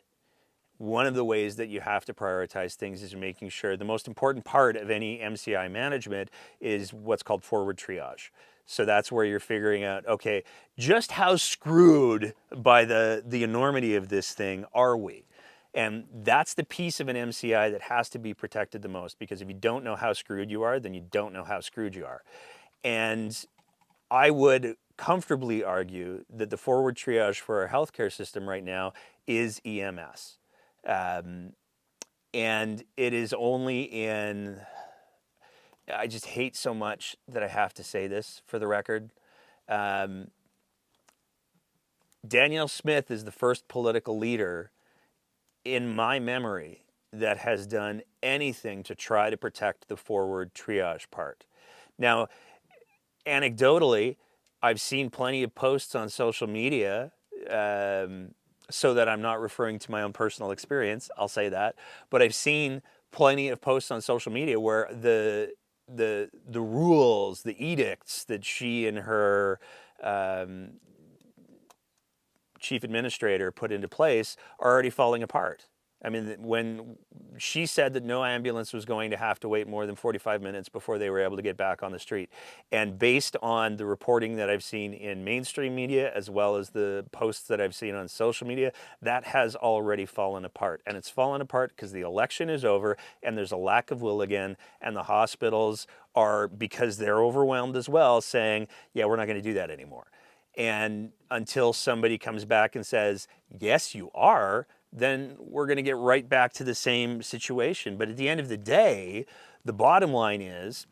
One of the ways that you have to prioritize things is making sure the most important part of any MCI management is what's called forward triage. So that's where you're figuring out, okay, just how screwed by the enormity of this thing are we? And that's the piece of an MCI that has to be protected the most, because if you don't know how screwed you are, then you don't know how screwed you are. And I would comfortably argue that the forward triage for our healthcare system right now is EMS. And it is only in, I just hate so much that I have to say this for the record. Danielle Smith is the first political leader in my memory that has done anything to try to protect the forward triage part. Now, anecdotally, I've seen plenty of posts on social media, so that I'm not referring to my own personal experience, I'll say that, but I've seen plenty of posts on social media where the rules, the edicts that she and her chief administrator put into place are already falling apart. I mean, when she said that no ambulance was going to have to wait more than 45 minutes before they were able to get back on the street. And based on the reporting that I've seen in mainstream media, as well as the posts that I've seen on social media, that has already fallen apart. And it's fallen apart because the election is over and there's a lack of will again. And the hospitals are, because they're overwhelmed as well, saying, yeah, we're not going to do that anymore. And until somebody comes back and says, yes, you are, then we're going to get right back to the same situation. But at the end of the day, the bottom line is,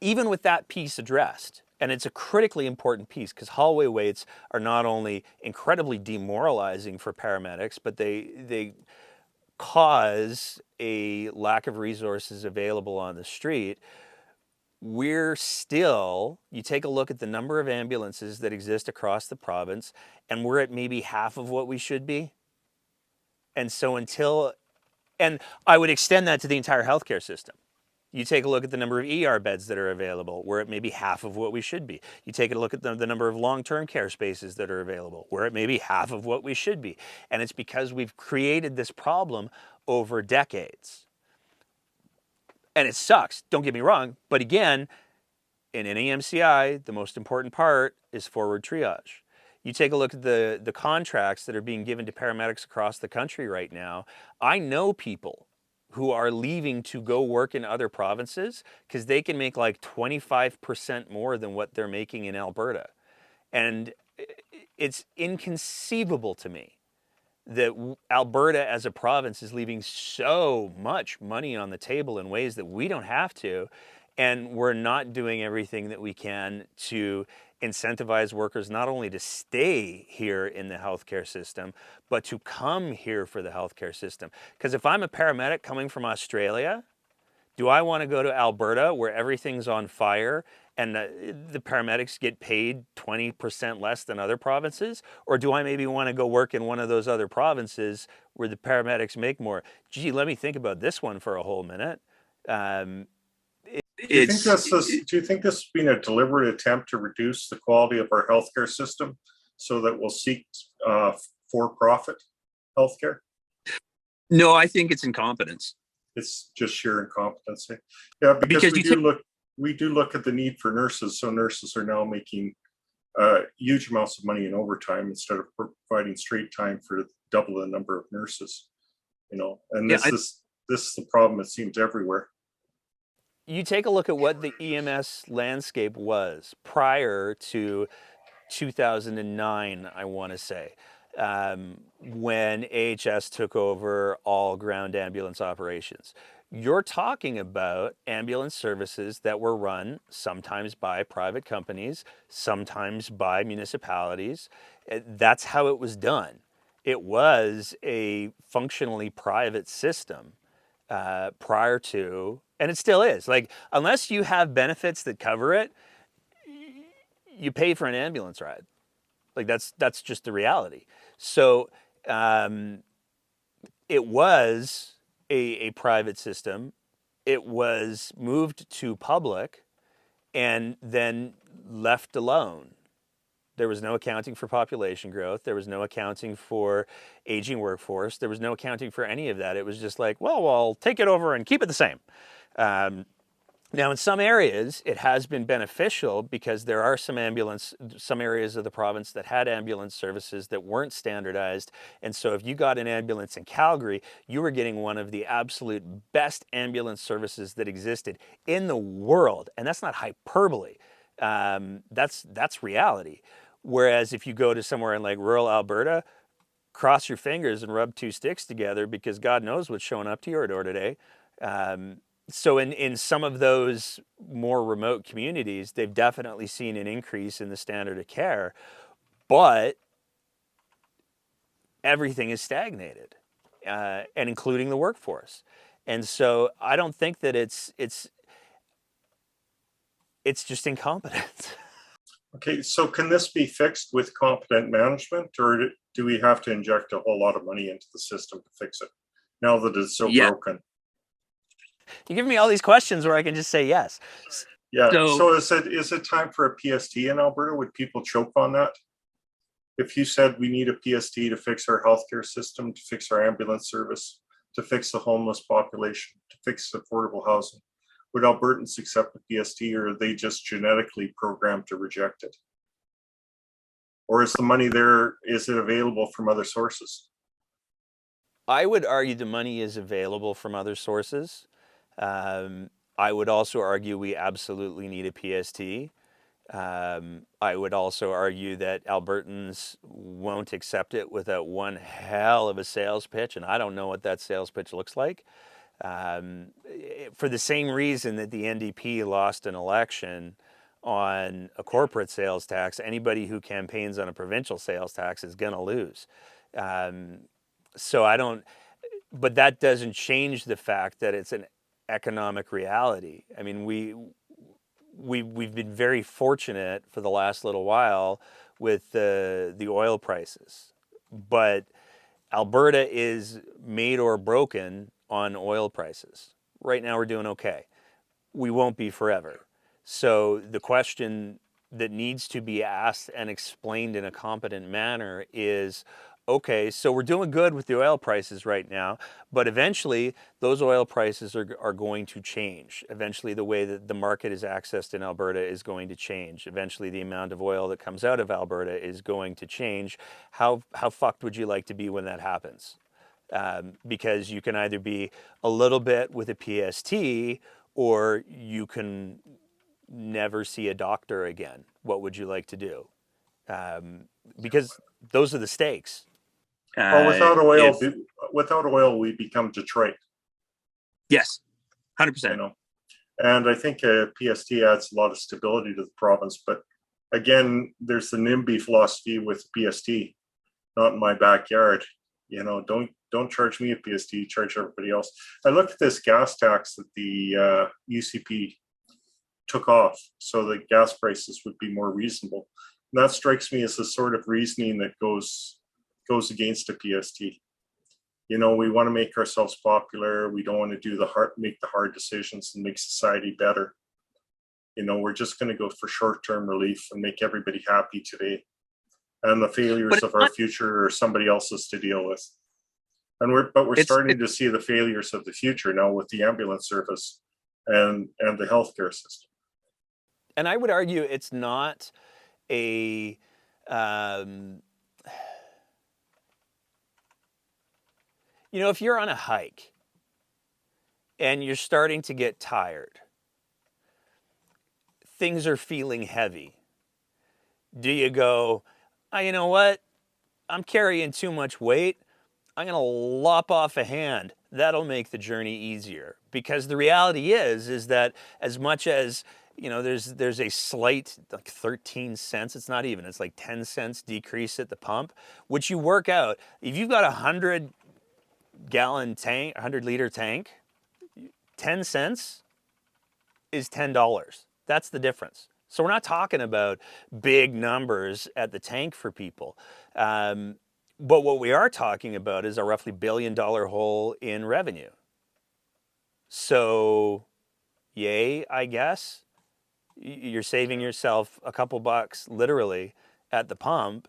even with that piece addressed, and it's a critically important piece because hallway waits are not only incredibly demoralizing for paramedics, but they cause a lack of resources available on the street. We're still, you take a look at the number of ambulances that exist across the province, and we're at maybe half of what we should be. And so and I would extend that to the entire healthcare system. You take a look at the number of ER beds that are available, we're at maybe half of what we should be. You take a look at the number of long-term care spaces that are available, we're at maybe half of what we should be. And it's because we've created this problem over decades. And it sucks, don't get me wrong, but again, in any MCI, the most important part is forward triage. You take a look at the contracts that are being given to paramedics across the country right now. I know people who are leaving to go work in other provinces because they can make like 25% more than what they're making in Alberta. And it's inconceivable to me that Alberta as a province is leaving so much money on the table in ways that we don't have to, and we're not doing everything that we can to incentivize workers not only to stay here in the healthcare system, but to come here for the healthcare system. Because if I'm a paramedic coming from Australia, do I want to go to Alberta where everything's on fire and the paramedics get paid 20% less than other provinces? Or do I maybe want to go work in one of those other provinces where the paramedics make more? Gee, let me think about this one for a whole minute. Do you think this has been a deliberate attempt to reduce the quality of our healthcare system so that we'll seek for-profit healthcare? No, I think it's incompetence. It's just sheer incompetency. Yeah, because we do look at the need for nurses. So nurses are now making huge amounts of money in overtime instead of providing straight time for double the number of nurses. You know, and this is the problem. It seems everywhere. You take a look at what the EMS landscape was prior to 2009, I want to say, when AHS took over all ground ambulance operations. You're talking about ambulance services that were run sometimes by private companies, sometimes by municipalities. That's how it was done. It was a functionally private system prior to, and it still is. Like, unless you have benefits that cover it, you pay for an ambulance ride. Like, that's just the reality. So it was a private system. It was moved to public and then left alone. There was no accounting for population growth. There was no accounting for aging workforce. There was no accounting for any of that. It was just like, well, I'll take it over and keep it the same. Now, in some areas, it has been beneficial because there are some areas of the province that had ambulance services that weren't standardized. And so if you got an ambulance in Calgary, you were getting one of the absolute best ambulance services that existed in the world. And that's not hyperbole. That's reality. Whereas if you go to somewhere in like rural Alberta, cross your fingers and rub two sticks together because God knows what's showing up to your door today. So in some of those more remote communities, they've definitely seen an increase in the standard of care, but everything is stagnated, and including the workforce. And so I don't think that it's just incompetence. Okay, so can this be fixed with competent management, or do we have to inject a whole lot of money into the system to fix it now that it's so broken? You give me all these questions where I can just say yes. Yeah. So is it time for a PST in Alberta? Would people choke on that? If you said we need a PST to fix our healthcare system, to fix our ambulance service, to fix the homeless population, to fix affordable housing, would Albertans accept a PST, or are they just genetically programmed to reject it? Or is the money there, is it available from other sources? I would argue the money is available from other sources. I would also argue we absolutely need a PST. I would also argue that Albertans won't accept it without one hell of a sales pitch, and I don't know what that sales pitch looks like. For the same reason that the NDP lost an election on a corporate sales tax, anybody who campaigns on a provincial sales tax is going to lose. So I don't, but that doesn't change the fact that it's an economic reality. I mean, we've been very fortunate for the last little while with the oil prices, but Alberta is made or broken on oil prices. Right now we're doing okay. We won't be forever. So the question that needs to be asked and explained in a competent manner is, okay, so we're doing good with the oil prices right now, but eventually those oil prices are going to change. Eventually the way that the market is accessed in Alberta is going to change. Eventually the amount of oil that comes out of Alberta is going to change. How fucked would you like to be when that happens? Because you can either be a little bit with a PST, or you can never see a doctor again. What would you like to do? Because those are the stakes. Well, without oil, we become Detroit. Yes, 100%. You know, and I think a PST adds a lot of stability to the province. But again, there's the NIMBY philosophy with PST, not in my backyard. You know, don't charge me a PST, charge everybody else. I looked at this gas tax that the UCP took off so that gas prices would be more reasonable. And that strikes me as the sort of reasoning that goes against a PST. You know, we want to make ourselves popular. We don't want to make the hard decisions and make society better. You know, we're just going to go for short-term relief and make everybody happy today. And the failures of our future are somebody else's to deal with. And we're starting to see the failures of the future now with the ambulance service and the healthcare system. And I would argue it's not a you know, if you're on a hike and you're starting to get tired, things are feeling heavy, do you go, oh, you know what? I'm carrying too much weight. I'm going to lop off a hand. That'll make the journey easier. Because the reality is that as much as, you know, there's a slight, like 13 cents, it's not even, it's like 10 cents decrease at the pump, which you work out. If you've got a 100-gallon tank, 100-liter tank, 10 cents is $10. That's the difference. So we're not talking about big numbers at the tank for people. But what we are talking about is a roughly $1 billion hole in revenue. So, yay, I guess. You're saving yourself a couple bucks, literally, at the pump,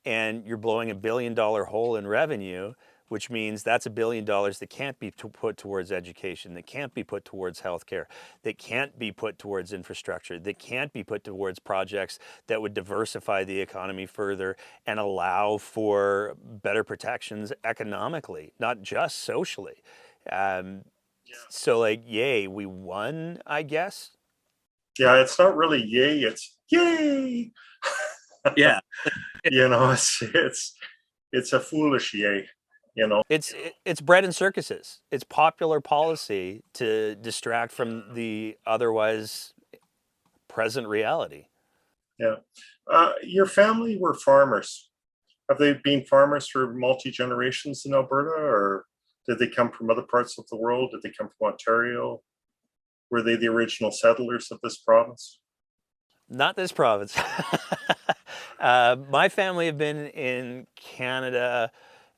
and you're blowing $1 billion hole in revenue, which means that's $1 billion that can't be put towards education, that can't be put towards healthcare, that can't be put towards infrastructure, that can't be put towards projects that would diversify the economy further and allow for better protections economically, not just socially. Um, so, like, yay, we won, I guess. Yeah, it's not really yay, it's yay. Yeah. It's a foolish yay. It's bread and circuses. It's popular policy to distract from the otherwise present reality. Yeah. Your family were farmers. Have they been farmers for multi generations in Alberta, or did they come from other parts of the world? Did they come from Ontario? Were they the original settlers of this province? Not this province. My family have been in Canada.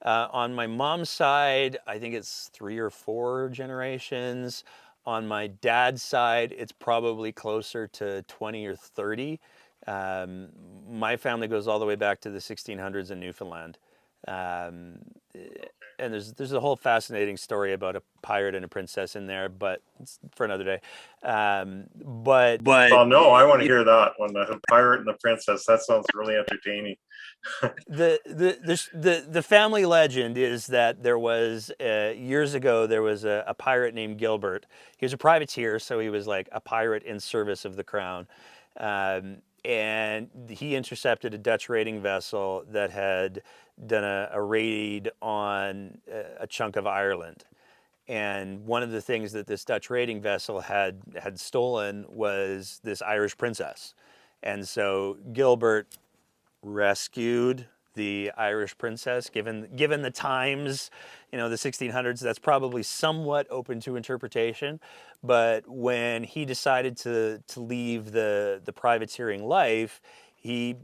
On my mom's side, I think it's 3 or 4 generations. On my dad's side, it's probably closer to 20 or 30. Um, my family goes all the way back to the 1600s in Newfoundland. Um, and there's a whole fascinating story about a pirate and a princess in there, but it's for another day. But Well, no, I want to hear that one. The pirate and the princess. That sounds really entertaining. the family legend is that there was years ago there was a pirate named Gilbert. He was a privateer, so he was like a pirate in service of the crown. And he intercepted a Dutch raiding vessel that had done a raid on a chunk of Ireland. And one of the things that this Dutch raiding vessel had stolen was this Irish princess. And so Gilbert rescued the Irish princess. Given the times, the 1600s, that's probably somewhat open to interpretation. But when he decided to leave the privateering life, he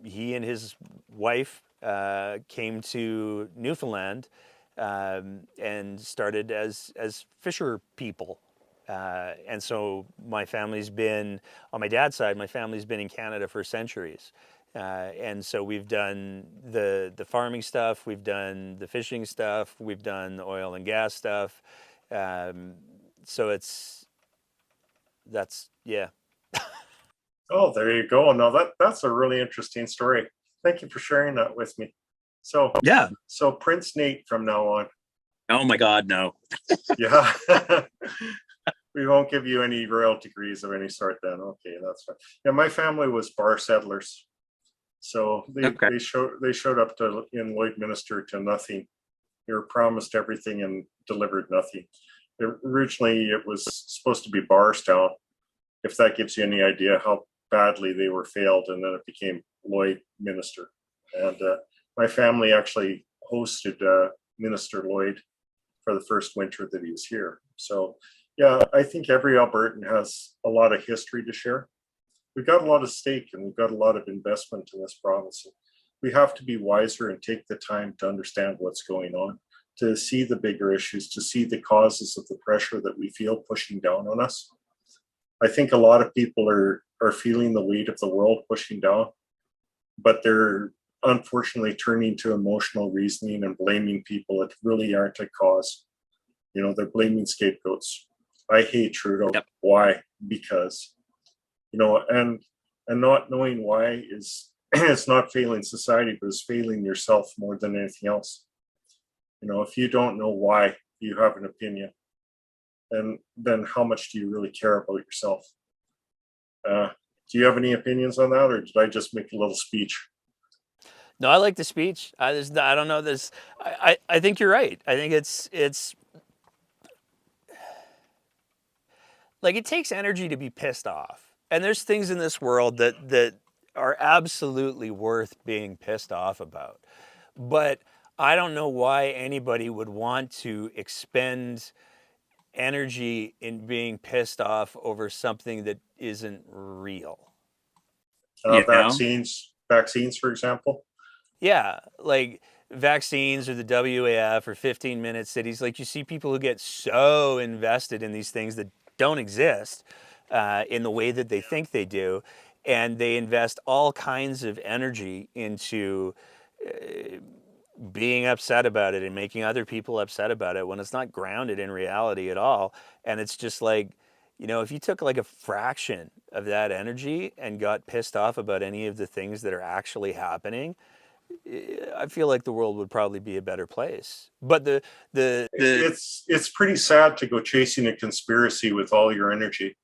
and his wife came to Newfoundland and started as fisher people. And so my family's been, on my dad's side, my family's been in Canada for centuries. And so we've done the farming stuff, we've done the fishing stuff, we've done the oil and gas stuff. So yeah. Oh, there you go. No, that's a really interesting story. Thank you for sharing that with me. So Yeah. So Prince Nate from now on. Oh my God, no. Yeah. We won't give you any royalty degrees of any sort then. Okay, that's fine. Yeah, my family was bar settlers. So they showed up in Lloydminster to nothing. They were promised everything and delivered nothing. Originally, it was supposed to be Barstown, if that gives you any idea how badly they were failed, and then it became Lloydminster. And my family actually hosted Minister Lloyd for the first winter that he was here. So yeah, I think every Albertan has a lot of history to share. We've got a lot of stake and we've got a lot of investment in this province. We have to be wiser and take the time to understand what's going on, to see the bigger issues, to see the causes of the pressure that we feel pushing down on us. I think a lot of people are feeling the weight of the world pushing down, but they're unfortunately turning to emotional reasoning and blaming people that really aren't a cause. They're blaming scapegoats. I hate Trudeau. Yep. Why? Because, and not knowing why is it's not failing society, but it's failing yourself more than anything else. If you don't know why you have an opinion, and then how much do you really care about yourself? Do you have any opinions on that, or did I just make a little speech? No, I like the speech. I don't know this. I think you're right. I think it's like it takes energy to be pissed off. And there's things in this world that are absolutely worth being pissed off about. But I don't know why anybody would want to expend energy in being pissed off over something that isn't real. Vaccines, for example. Yeah, like vaccines or the WAF or 15-minute cities. Like you see people who get so invested in these things that don't exist in the way that they think they do. And they invest all kinds of energy into being upset about it and making other people upset about it when it's not grounded in reality at all. And it's just like, if you took like a fraction of that energy and got pissed off about any of the things that are actually happening, I feel like the world would probably be a better place. But It's pretty sad to go chasing a conspiracy with all your energy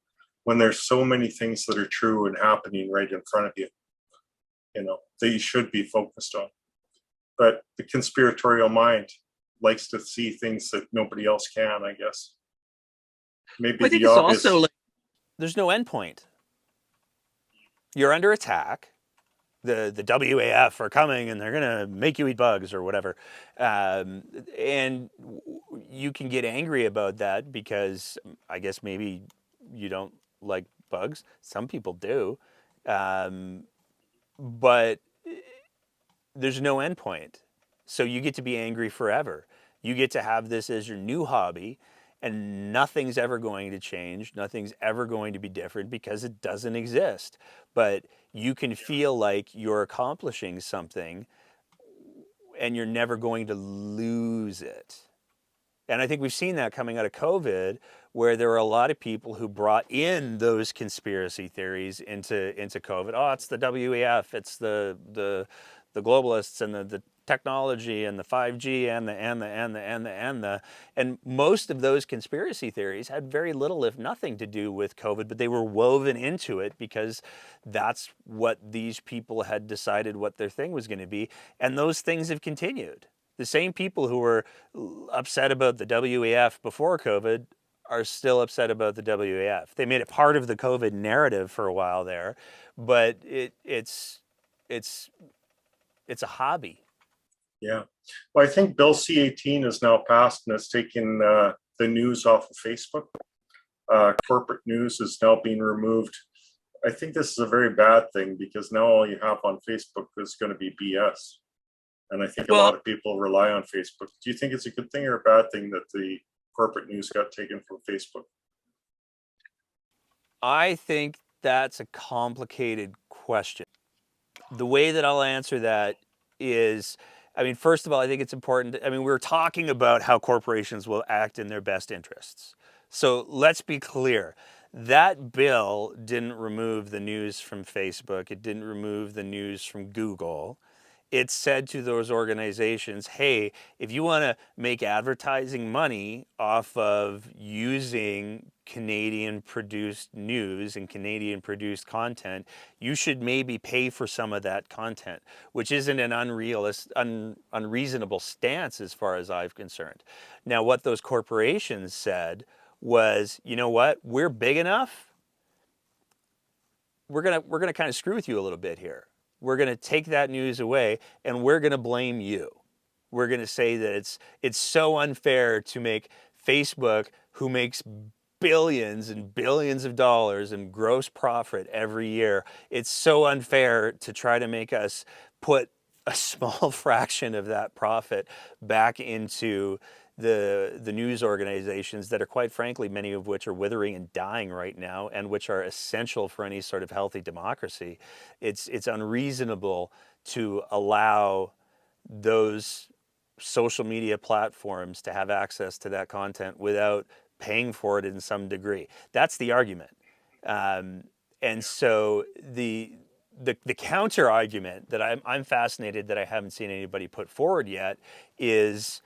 when there's so many things that are true and happening right in front of you, that you should be focused on. But the conspiratorial mind likes to see things that nobody else can, I guess. Maybe I think the it's obvious. also like, there's no end point. You're under attack. The WAF are coming and they're gonna make you eat bugs or whatever, and you can get angry about that because I guess maybe you don't like bugs. Some people do, but there's no end point. So you get to be angry forever. You get to have this as your new hobby, and nothing's ever going to change. Nothing's ever going to be different because it doesn't exist. But you can feel like you're accomplishing something and you're never going to lose it. And I think we've seen that coming out of COVID, where there were a lot of people who brought in those conspiracy theories into COVID. Oh, it's the WEF, it's the globalists and the technology and the 5G and most of those conspiracy theories had very little, if nothing, to do with COVID, but they were woven into it because that's what these people had decided what their thing was going to be, and those things have continued. The same people who were upset about the WEF before COVID are still upset about the WEF. They made it part of the COVID narrative for a while there, but it's a hobby. Yeah. Well, I think Bill C-18 is now passed and it's taken the news off of Facebook. Corporate news is now being removed. I think this is a very bad thing because now all you have on Facebook is going to be BS. And I think a lot of people rely on Facebook. Do you think it's a good thing or a bad thing that the corporate news got taken from Facebook? I think that's a complicated question. The way that I'll answer that is, first of all, I think it's important. We're talking about how corporations will act in their best interests. So let's be clear. That bill didn't remove the news from Facebook. It didn't remove the news from Google. It said to those organizations, hey, if you want to make advertising money off of using Canadian produced news and Canadian produced content, you should maybe pay for some of that content, which isn't an unreasonable stance as far as I'm concerned. Now, what those corporations said was, you know what, we're big enough, we're gonna kind of screw with you a little bit here. We're going to take that news away and we're going to blame you. We're going to say that it's so unfair to make Facebook, who makes billions and billions of dollars in gross profit every year, it's so unfair to try to make us put a small fraction of that profit back into the news organizations that are, quite frankly, many of which are withering and dying right now and which are essential for any sort of healthy democracy. It's unreasonable to allow those social media platforms to have access to that content without paying for it in some degree. That's the argument. And so the counter argument that I'm fascinated that I haven't seen anybody put forward yet is,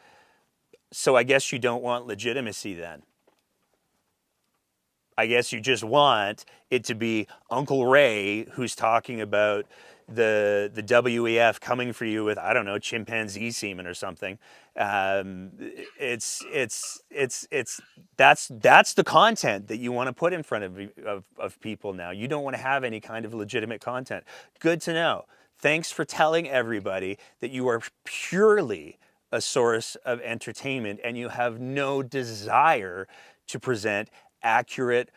so I guess you don't want legitimacy then. I guess you just want it to be Uncle Ray who's talking about the WEF coming for you with, I don't know, chimpanzee semen or something. That's the content that you want to put in front of people now. You don't want to have any kind of legitimate content. Good to know. Thanks for telling everybody that you are purely a source of entertainment and you have no desire to present accurate,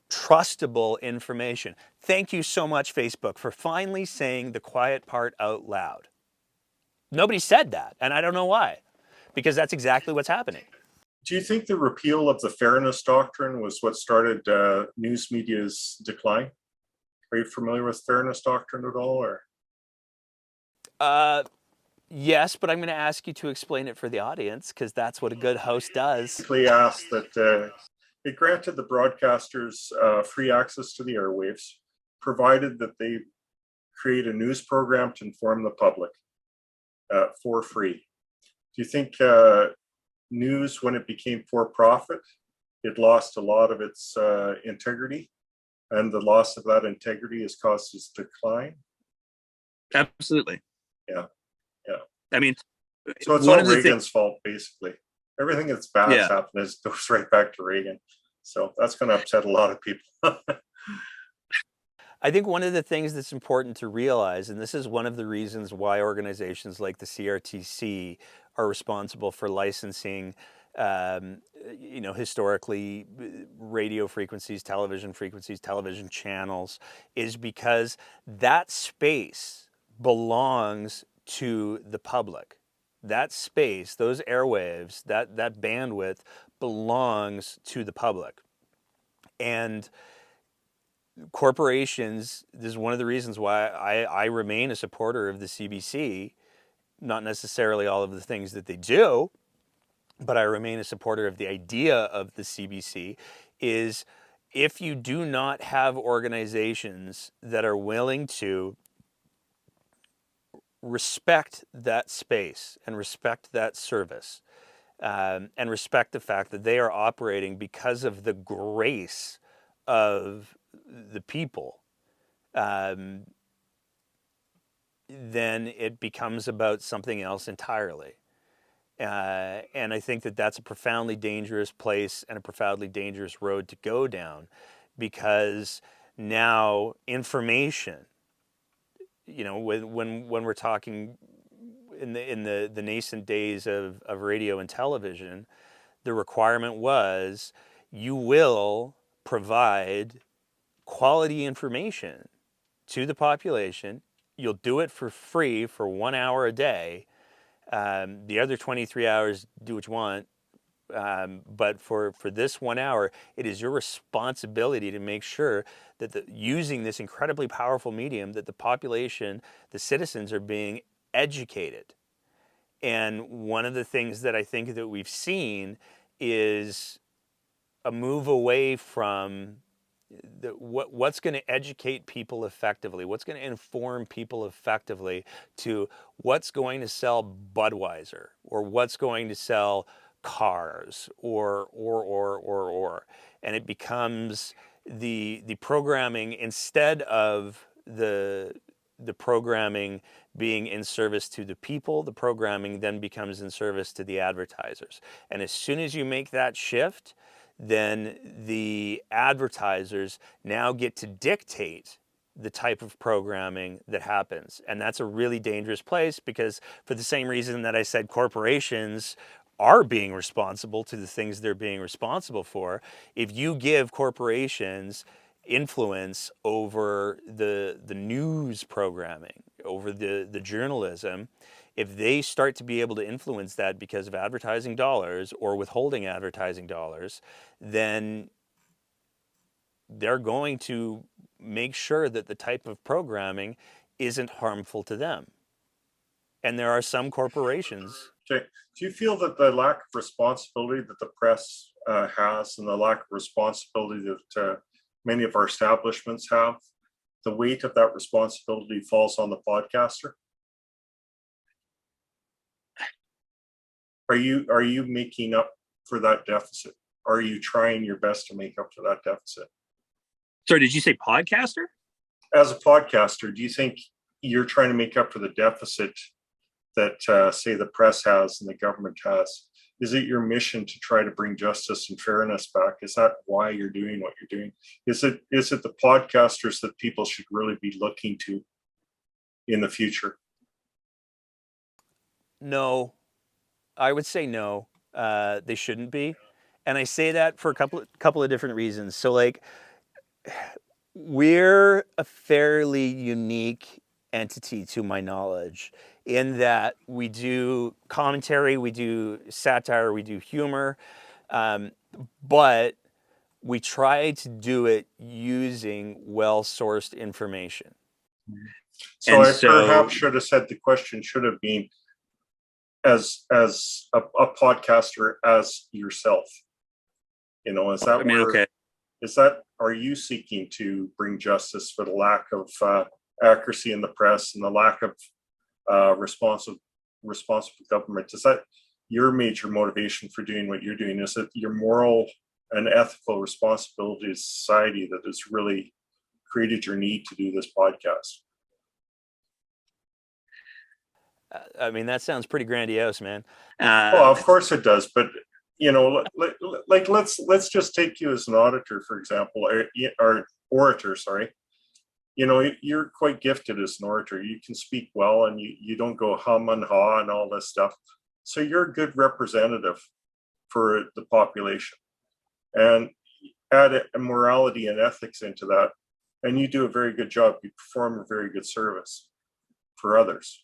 trustable information. Thank you so much, Facebook, for finally saying the quiet part out loud. Nobody said that, and I don't know why, because that's exactly what's happening. Do you think the repeal of the fairness doctrine was what started news media's decline? Are you familiar with fairness doctrine at all, or? Yes, but I'm going to ask you to explain it for the audience because that's what a good host does. Basically asked that it granted the broadcasters free access to the airwaves, provided that they create a news program to inform the public for free. Do you think news, when it became for profit, it lost a lot of its integrity, and the loss of that integrity has caused its decline? Absolutely. Yeah. I mean, So it's one all of the Reagan's fault, basically. Everything that's bad Yeah. happened goes right back to Reagan. So that's going to upset a lot of people. I think one of the things that's important to realize, and this is one of the reasons why organizations like the CRTC are responsible for licensing, historically radio frequencies, television channels, is because that space belongs to the public. That space, those airwaves, that bandwidth belongs to the public. And corporations, this is one of the reasons why I remain a supporter of the CBC, not necessarily all of the things that they do, but I remain a supporter of the idea of the CBC, is if you do not have organizations that are willing to respect that space and respect that service, and respect the fact that they are operating because of the grace of the people, then it becomes about something else entirely. And I think that that's a profoundly dangerous place and a profoundly dangerous road to go down, because now information, when we're talking in the nascent days of radio and television, the requirement was you will provide quality information to the population. You'll do it for free for 1 hour a day. The other 23 hours, do what you want. But for this 1 hour, it is your responsibility to make sure that using this incredibly powerful medium, that the population, the citizens, are being educated. And one of the things that I think that we've seen is a move away from what's going to educate people effectively, what's going to inform people effectively, to what's going to sell Budweiser, or what's going to sell cars, or. And it becomes the programming, instead of the programming being in service to the people, the programming then becomes in service to the advertisers. And as soon as you make that shift, then the advertisers now get to dictate the type of programming that happens. And that's a really dangerous place, because for the same reason that I said corporations are being responsible to the things they're being responsible for, if you give corporations influence over the news programming, over the journalism, if they start to be able to influence that because of advertising dollars or withholding advertising dollars, then they're going to make sure that the type of programming isn't harmful to them. And there are some corporations. Okay. Do you feel that the lack of responsibility that the press has, and the lack of responsibility that many of our establishments have, the weight of that responsibility falls on the podcaster? Are you making up for that deficit? Are you trying your best to make up for that deficit? Sorry, did you say podcaster? As a podcaster, do you think you're trying to make up for the deficit that, say, the press has and the government has? Is it your mission to try to bring justice and fairness back? Is that why you're doing what you're doing? Is it the podcasters that people should really be looking to in the future? No, I would say no. They shouldn't be, and I say that for a couple of different reasons. So, like, we're a fairly unique entity, to my knowledge, in that we do commentary, we do satire, we do humor, but we try to do it using well-sourced information. So I perhaps should have said the question should have been, as a podcaster as yourself? You know, is that Okay. are you seeking to bring justice for the lack of accuracy in the press and the lack of responsible government? Is that your major motivation for doing what you're doing? Is it your moral and ethical responsibility to society that has really created your need to do this podcast? I mean, that sounds pretty grandiose, man. Well, of course it does, but you know, like let's just take you as an auditor, for example, or orator. Sorry, you know, you're quite gifted as an orator. You can speak well, and you don't go hum and haw and all this stuff. So you're a good representative for the population, and add a morality and ethics into that, and you do a very good job. You perform a very good service for others.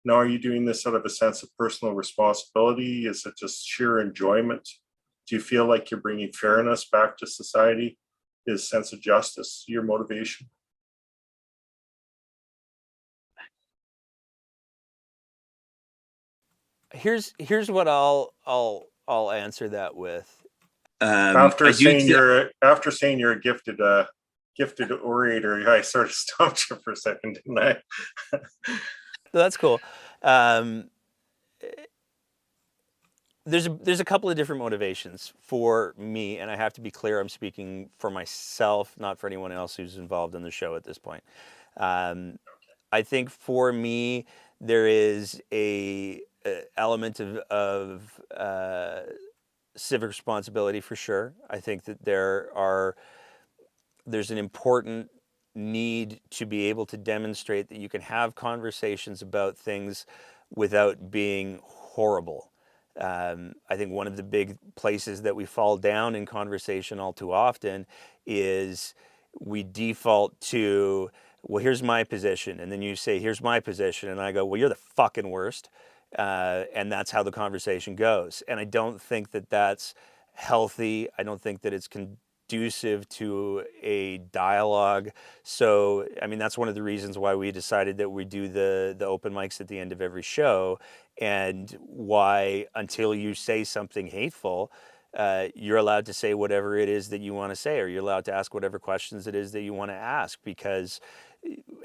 Now, are you doing this out of a sense of personal responsibility? Is it just sheer enjoyment? Do you feel like you're bringing fairness back to society? Is sense of justice your motivation? Here's what I'll answer that with. After saying you're a gifted orator, I sort of stopped you for a second, didn't I? That's cool. There's a couple of different motivations for me, and I have to be clear, I'm speaking for myself, not for anyone else who's involved in the show at this point. I think for me, there is a element of civic responsibility for sure. I think that there's an important need to be able to demonstrate that you can have conversations about things without being horrible. I think one of the big places that we fall down in conversation all too often is we default to, well, here's my position. And then you say, here's my position. And I go, well, you're the fucking worst. And that's how the conversation goes. And I don't think that that's healthy. I don't think that it's conducive to a dialogue. So, I mean, that's one of the reasons why we decided that we do the open mics at the end of every show, and why until you say something hateful, you're allowed to say whatever it is that you want to say, or you're allowed to ask whatever questions it is that you want to ask, because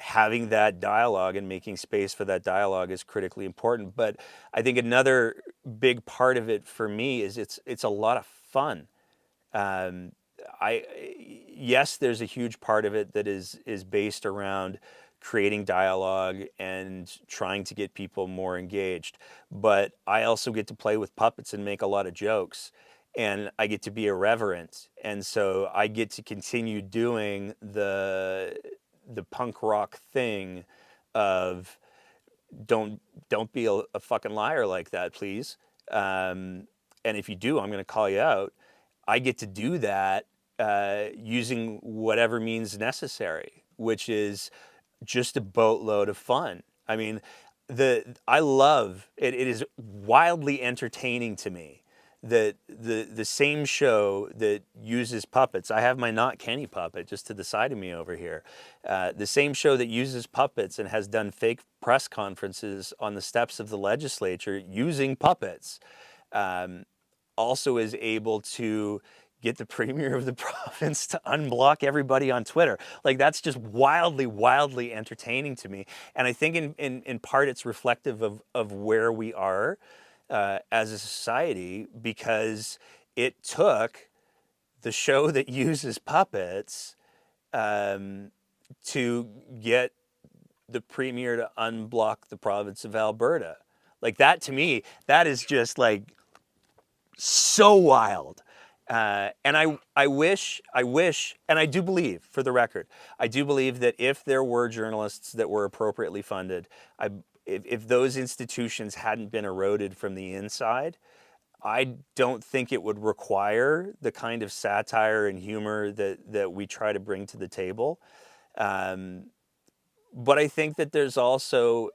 having that dialogue and making space for that dialogue is critically important. But I think another big part of it for me is it's a lot of fun. Yes, there's a huge part of it that is based around creating dialogue and trying to get people more engaged. But I also get to play with puppets and make a lot of jokes, and I get to be irreverent, and so I get to continue doing the punk rock thing of don't be a fucking liar like that, please. And if you do, I'm going to call you out. I get to do that using whatever means necessary, which is just a boatload of fun. I mean, I love it. It is wildly entertaining to me that the same show that uses puppets. I have my Not Kenny puppet just to the side of me over here. The same show that uses puppets and has done fake press conferences on the steps of the legislature using puppets, also is able to get the premier of the province to unblock everybody on Twitter. Like, that's just wildly entertaining to me. And I think in part it's reflective of where we are as a society, because it took the show that uses puppets to get the premier to unblock the province of Alberta. Like, that to me, that is just like so wild. And I wish, and I do believe, for the record, I do believe that if there were journalists that were appropriately funded, if those institutions hadn't been eroded from the inside, I don't think it would require the kind of satire and humor that we try to bring to the table. But I think that there's also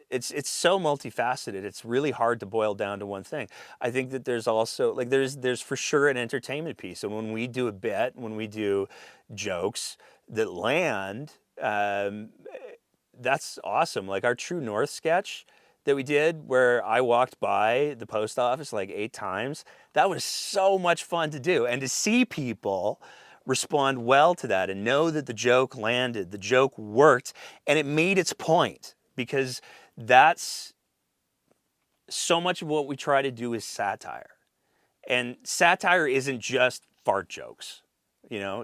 it's so multifaceted. It's really hard to boil down to one thing. I think that there's also, like, there's for sure an entertainment piece, and when we do a bit, when we do jokes that land, that's awesome. Like our True North sketch that we did where I walked by the post office like 8 times. That was so much fun to do. And to see people respond well to that and know that the joke landed, the joke worked, and it made its point, because that's so much of what we try to do is satire. And satire isn't just fart jokes.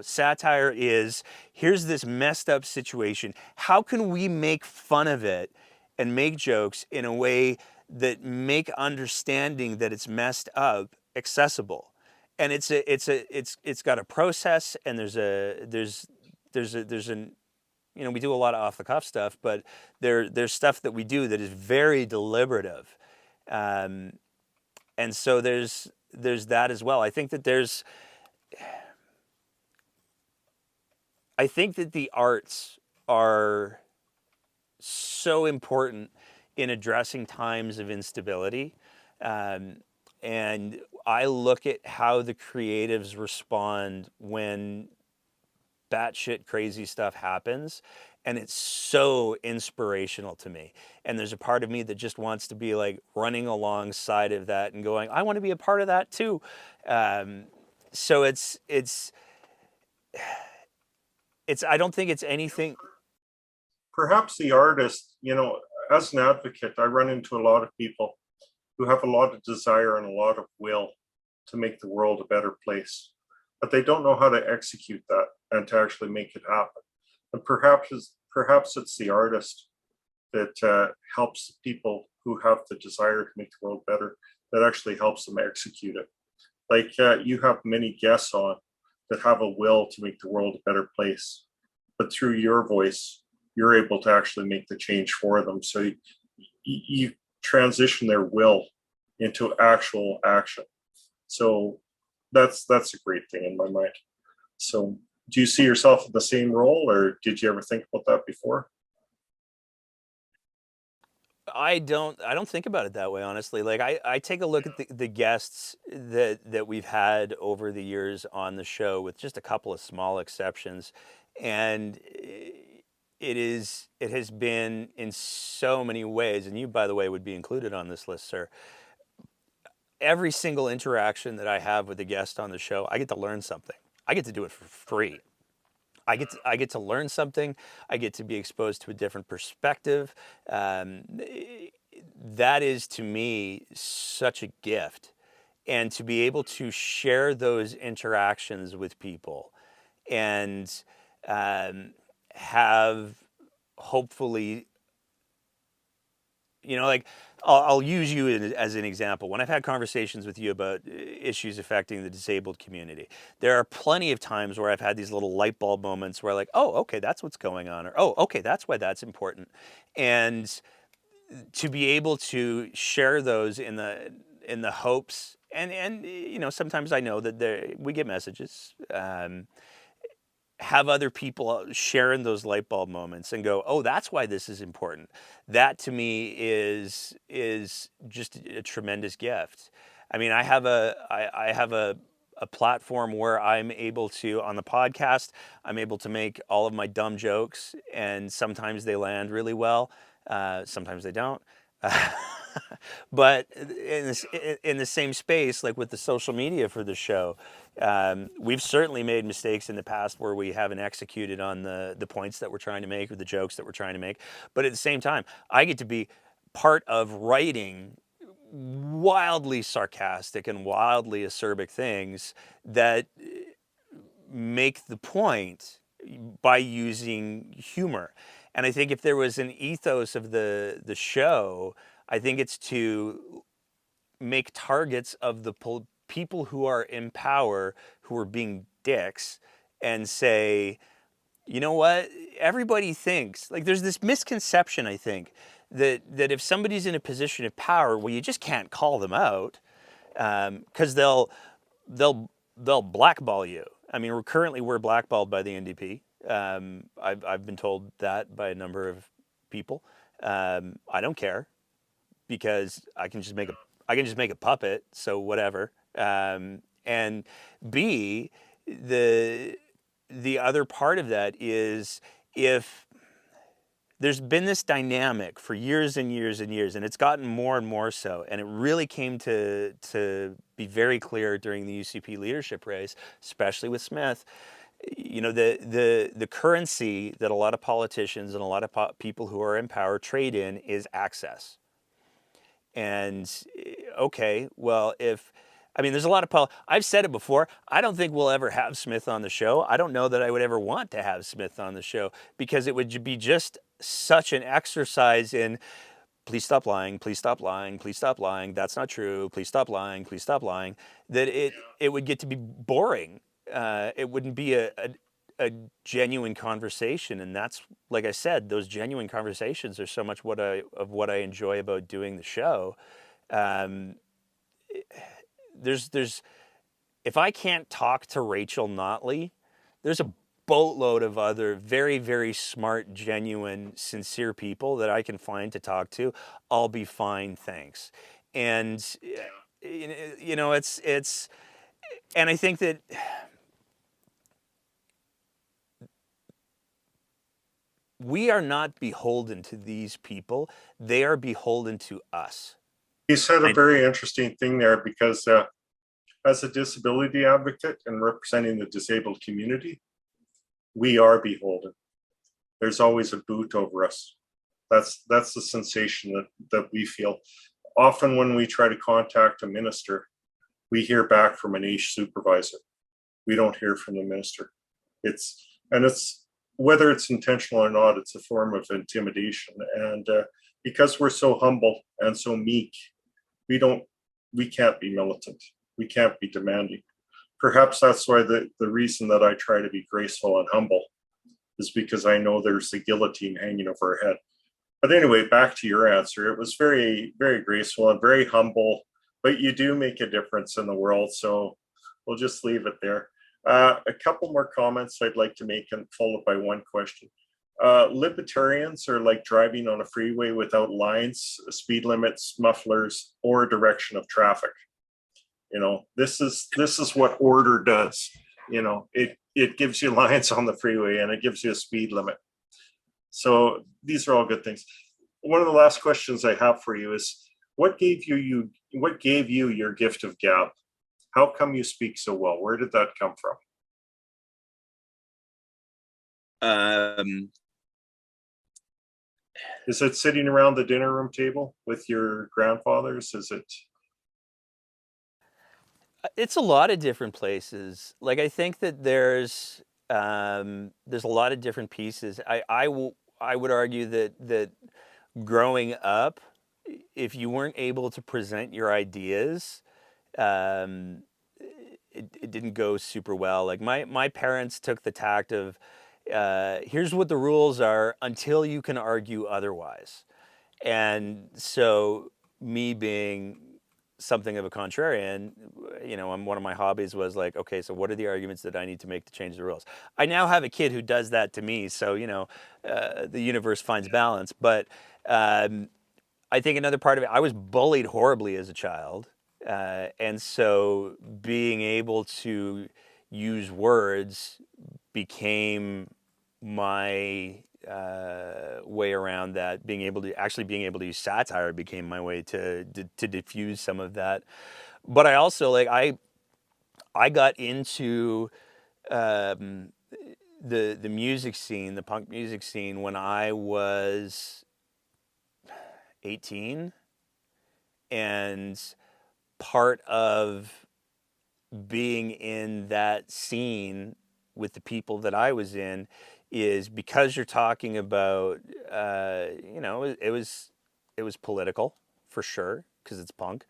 Satire is, here's this messed up situation. How can we make fun of it and make jokes in a way that make understanding that it's messed up accessible? And it's got a process, and there's an we do a lot of off the cuff stuff, but there's stuff that we do that is very deliberative. And so there's that as well. I think that the arts are so important in addressing times of instability. And I look at how the creatives respond when batshit crazy stuff happens, and it's so inspirational to me. And there's a part of me that just wants to be like running alongside of that and going, I want to be a part of that too. So it's I don't think it's anything. Perhaps the artist, as an advocate, I run into a lot of people who have a lot of desire and a lot of will to make the world a better place, but they don't know how to execute that and to actually make it happen. And perhaps it's the artist that helps people who have the desire to make the world better, that actually helps them execute it. Like you have many guests on that have a will to make the world a better place, but through your voice, you're able to actually make the change for them. So you transition their will into actual action. So that's a great thing in my mind. So do you see yourself in the same role, or did you ever think about that before? I don't think about it that way, honestly. Like I take a look at the guests that we've had over the years on the show, with just a couple of small exceptions, and it has been in so many ways, and you, by the way, would be included on this list, sir. Every single interaction that I have with a guest on the show, I get to learn something. I get to do it for free. I get to learn something. I get to be exposed to a different perspective. That is, to me, such a gift. And to be able to share those interactions with people and have, hopefully, like, I'll use you as an example. When I've had conversations with you about issues affecting the disabled community, there are plenty of times where I've had these little light bulb moments where, like, oh, okay, that's what's going on, or oh, okay, that's why that's important. And to be able to share those in the hopes, and sometimes I know that we get messages. Have other people share in those light bulb moments and go, oh, that's why this is important. That, to me, is just a tremendous gift. I mean, I have a platform where I'm able to, on the podcast, I'm able to make all of my dumb jokes, and sometimes they land really well, sometimes they don't. But in the same space, like with the social media for the show, we've certainly made mistakes in the past where we haven't executed on the points that we're trying to make or the jokes that we're trying to make. But at the same time, I get to be part of writing wildly sarcastic and wildly acerbic things that make the point by using humor. And I think if there was an ethos of the show, I think it's to make targets of the people who are in power, who are being dicks, and say, you know what? Everybody thinks, like, there's this misconception, I think, that if somebody's in a position of power, well, you just can't call them out, because they'll blackball you. I mean, we're blackballed by the NDP. I've been told that by a number of people. I don't care, because I can just make a puppet. So whatever. And B, the other part of that is, if there's been this dynamic for years and years and years, and it's gotten more and more so. And it really came to be very clear during the UCP leadership race, especially with Smith. You know, the currency that a lot of politicians and a lot of people who are in power trade in is access. And okay, well, there's a lot of I've said it before. I don't think we'll ever have Smith on the show. I don't know that I would ever want to have Smith on the show, because it would be just such an exercise in, please stop lying, please stop lying, please stop lying. That's not true. Please stop lying, please stop lying. That it would get to be boring. It wouldn't be a genuine conversation, and that's, like I said, those genuine conversations are so much what I enjoy about doing the show. There's if I can't talk to Rachel Notley, there's a boatload of other very, very smart, genuine, sincere people that I can find to talk to. I'll be fine, thanks. And you know, it's and I think that we are not beholden to these people. They are beholden to us. You said a very interesting thing there, because as a disability advocate and representing the disabled community, we are beholden. There's always a boot over us. That's the sensation that we feel. Often when we try to contact a minister, we hear back from an AISH supervisor. We don't hear from the minister. It's whether it's intentional or not, it's a form of intimidation. And because we're so humble and so meek, we can't be militant. We can't be demanding. Perhaps that's why the reason that I try to be graceful and humble is because I know there's a guillotine hanging over our head. But anyway, back to your answer. It was very, very graceful and very humble, but you do make a difference in the world. So we'll just leave it there. A couple more comments I'd like to make, and followed by one question. Libertarians are like driving on a freeway without lines, speed limits, mufflers, or direction of traffic. You know, this is what order does. You know, it gives you lines on the freeway and it gives you a speed limit. So these are all good things. One of the last questions I have for you is, what gave you your gift of gab? How come you speak so well? Where did that come from? Is it sitting around the dinner room table with your grandfathers? Is it? It's a lot of different places. Like, I think that there's a lot of different pieces. I would argue that growing up, if you weren't able to present your ideas, it didn't go super well. Like, my parents took the tact of, here's what the rules are until you can argue otherwise. And so, me being something of a contrarian, you know, one of my hobbies was like, okay, so what are the arguments that I need to make to change the rules? I now have a kid who does that to me, so, you know, the universe finds balance. But I think another part of it, I was bullied horribly as a child. And so being able to use words became my way around that. Being able to use satire became my way to diffuse some of that. But I also, like, I got into the music scene, the punk music scene, when I was 18, and part of being in that scene with the people that I was in is because you're talking about, you know, it was political for sure, because it's punk.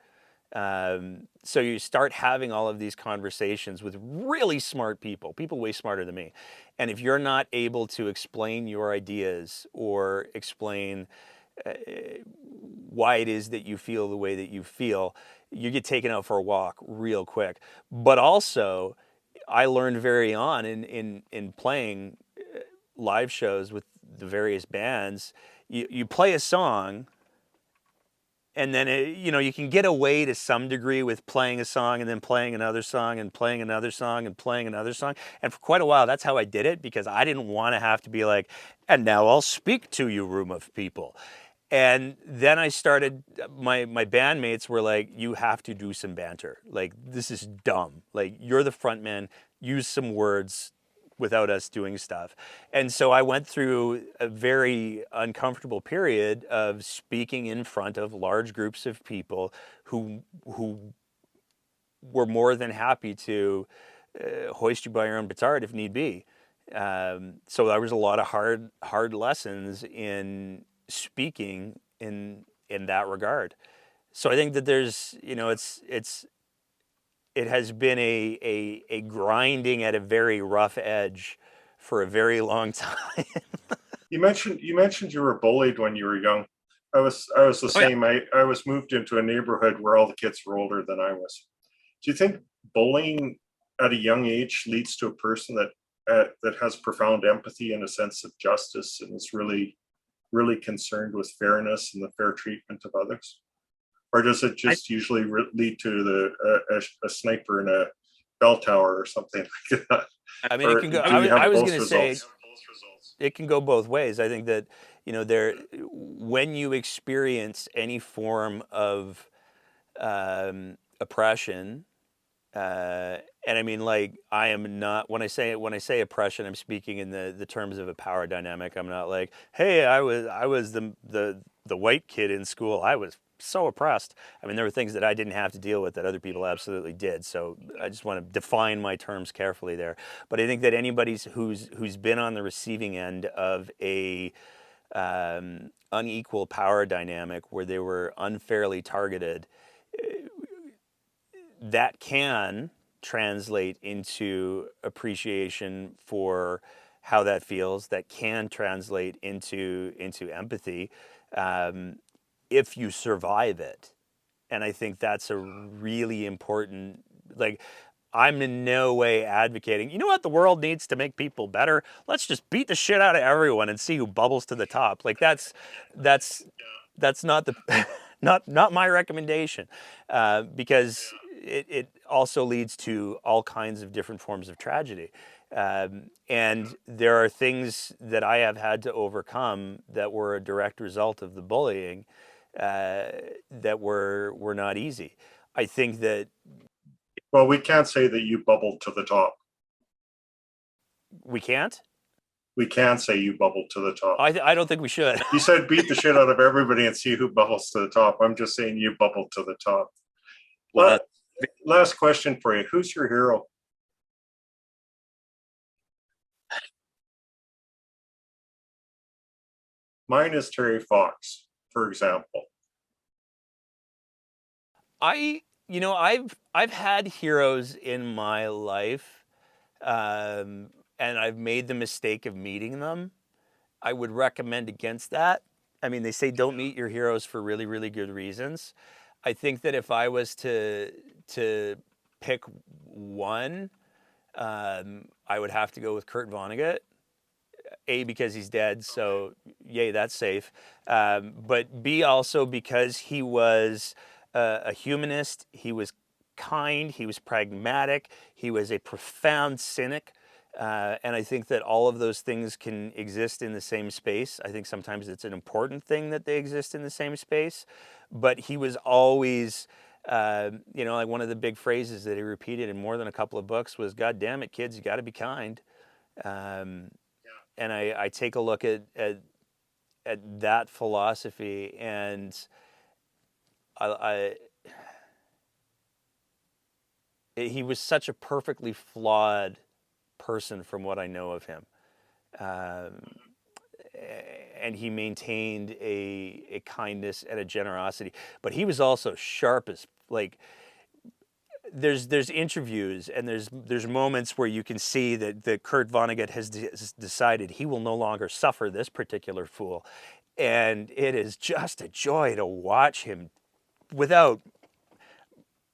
So you start having all of these conversations with really smart people way smarter than me. And if you're not able to explain your ideas or explain why it is that you feel the way that you feel, you get taken out for a walk real quick. But also, I learned very on in playing live shows with the various bands, you play a song and then you can get away to some degree with playing a song and then playing another song and playing another song and playing another song. And for quite a while, that's how I did it, because I didn't want to have to be like, and now I'll speak to you, room of people. And then I started, my bandmates were like, you have to do some banter. Like, this is dumb. Like, you're the front man, use some words without us doing stuff. And so I went through a very uncomfortable period of speaking in front of large groups of people who were more than happy to hoist you by your own petard if need be. So there was a lot of hard lessons in speaking in that regard. So I think that there's, it has been a grinding at a very rough edge for a very long time. You mentioned you were bullied when you were young. I was the Oh yeah. same. I was moved into a neighborhood where all the kids were older than I was. Do you think bullying at a young age leads to a person that has profound empathy and a sense of justice and is really concerned with fairness and the fair treatment of others? Or does it just usually lead to a sniper in a bell tower or something like that? I mean, Or it can go. do you I have was both going to say results? it can go both ways. I think that when you experience any form of oppression, and I mean, like, I am not, when I say oppression, I'm speaking in the terms of a power dynamic. I'm not like, hey, I was the white kid in school. I was so oppressed. I mean, there were things that I didn't have to deal with that other people absolutely did. So I just want to define my terms carefully there. But I think that anybody who's been on the receiving end of a unequal power dynamic where they were unfairly targeted, that can translate into appreciation for how that feels. That can translate into empathy if you survive it. And I think that's a really important, like, I'm in no way advocating, you know what the world needs to make people better? Let's just beat the shit out of everyone and see who bubbles to the top. Like, that's not the not my recommendation, because it also leads to all kinds of different forms of tragedy. And there are things that I have had to overcome that were a direct result of the bullying, that were not easy. I think that Well, we can't say that you bubbled to the top. we can't. We can say you bubbled to the top. I don't think we should. You said beat the shit out of everybody and see who bubbles to the top. I'm just saying you bubbled to the top. Well, Last question for you. Who's your hero? Mine is Terry Fox, for example. I've had heroes in my life, and I've made the mistake of meeting them. I would recommend against that. I mean, they say don't meet your heroes for really, really good reasons. I think that if I was to pick one, I would have to go with Kurt Vonnegut. A, because he's dead, so yay, that's safe. But B, also because he was a humanist. He was kind. He was pragmatic. He was a profound cynic. And I think that all of those things can exist in the same space. I think sometimes it's an important thing that they exist in the same space. But he was always, like, one of the big phrases that he repeated in more than a couple of books was, "God damn it, kids, you got to be kind." And I take a look at that philosophy, and he was such a perfectly flawed person from what I know of him. And he maintained a kindness and a generosity, but he was also sharp as, like, there's interviews and there's moments where you can see that Kurt Vonnegut has decided he will no longer suffer this particular fool, and it is just a joy to watch him without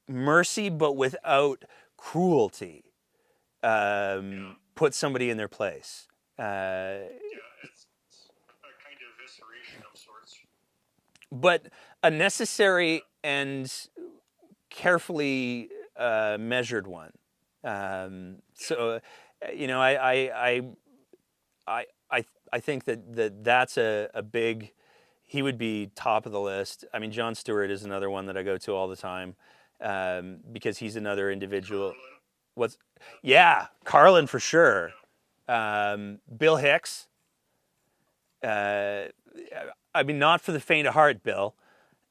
mercy but without cruelty put somebody in their place. It's a kind of evisceration of sorts. But a necessary and carefully measured one. So, you know, I think that's a big. He would be top of the list. I mean, Jon Stewart is another one that I go to all the time because he's another individual. What's Yeah, Carlin for sure. Bill Hicks. Uh, I mean, not for the faint of heart, Bill.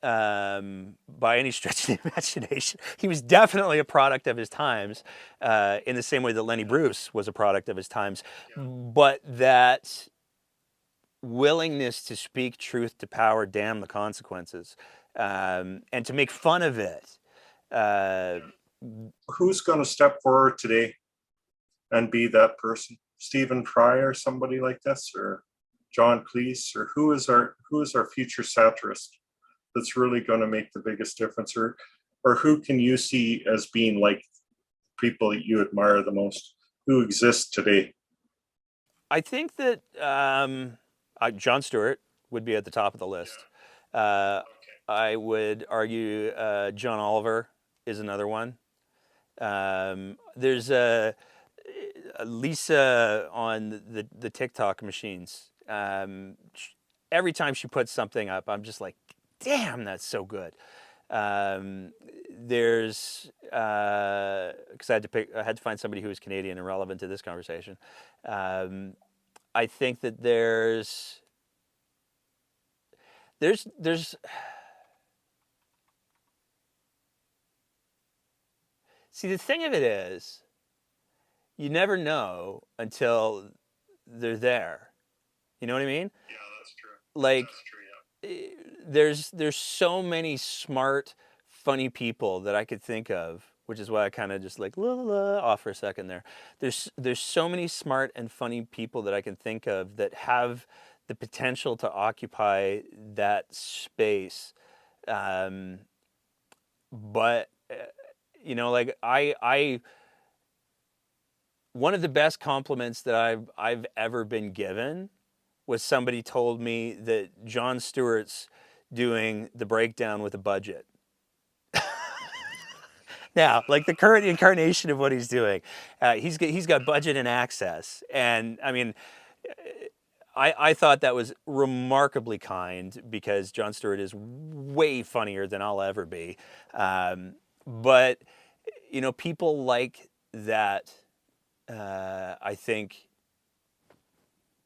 By any stretch of the imagination, he was definitely a product of his times, in the same way that Lenny Bruce was a product of his times. But that willingness to speak truth to power, damn the consequences, and to make fun of it. Who's going to step forward today and be that person? Stephen Fry or somebody like this, or John Cleese, or who is our future satirist that's really going to make the biggest difference, or who can you see as being like people that you admire the most who exist today? I think that Jon Stewart would be at the top of the list. I would argue John Oliver is another one. There's a Lisa on the TikTok machines. Every time she puts something up, I'm just like, damn, that's so good. There's because I had to find somebody who was Canadian and relevant to this conversation. I think that there's see, the thing of it is, you never know until they're there. You know what I mean? Yeah, that's true. Like, That's true, yeah. there's so many smart, funny people that I could think of, which is why I kind of just like la la la off for a second there. There's so many smart and funny people that I can think of that have the potential to occupy that space, but you know, like I one of the best compliments that I've ever been given was somebody told me that Jon Stewart's doing the breakdown with a budget. Now, like the current incarnation of what he's doing, he's got budget and access, and I mean, I thought that was remarkably kind because Jon Stewart is way funnier than I'll ever be, but you know, people like that. I think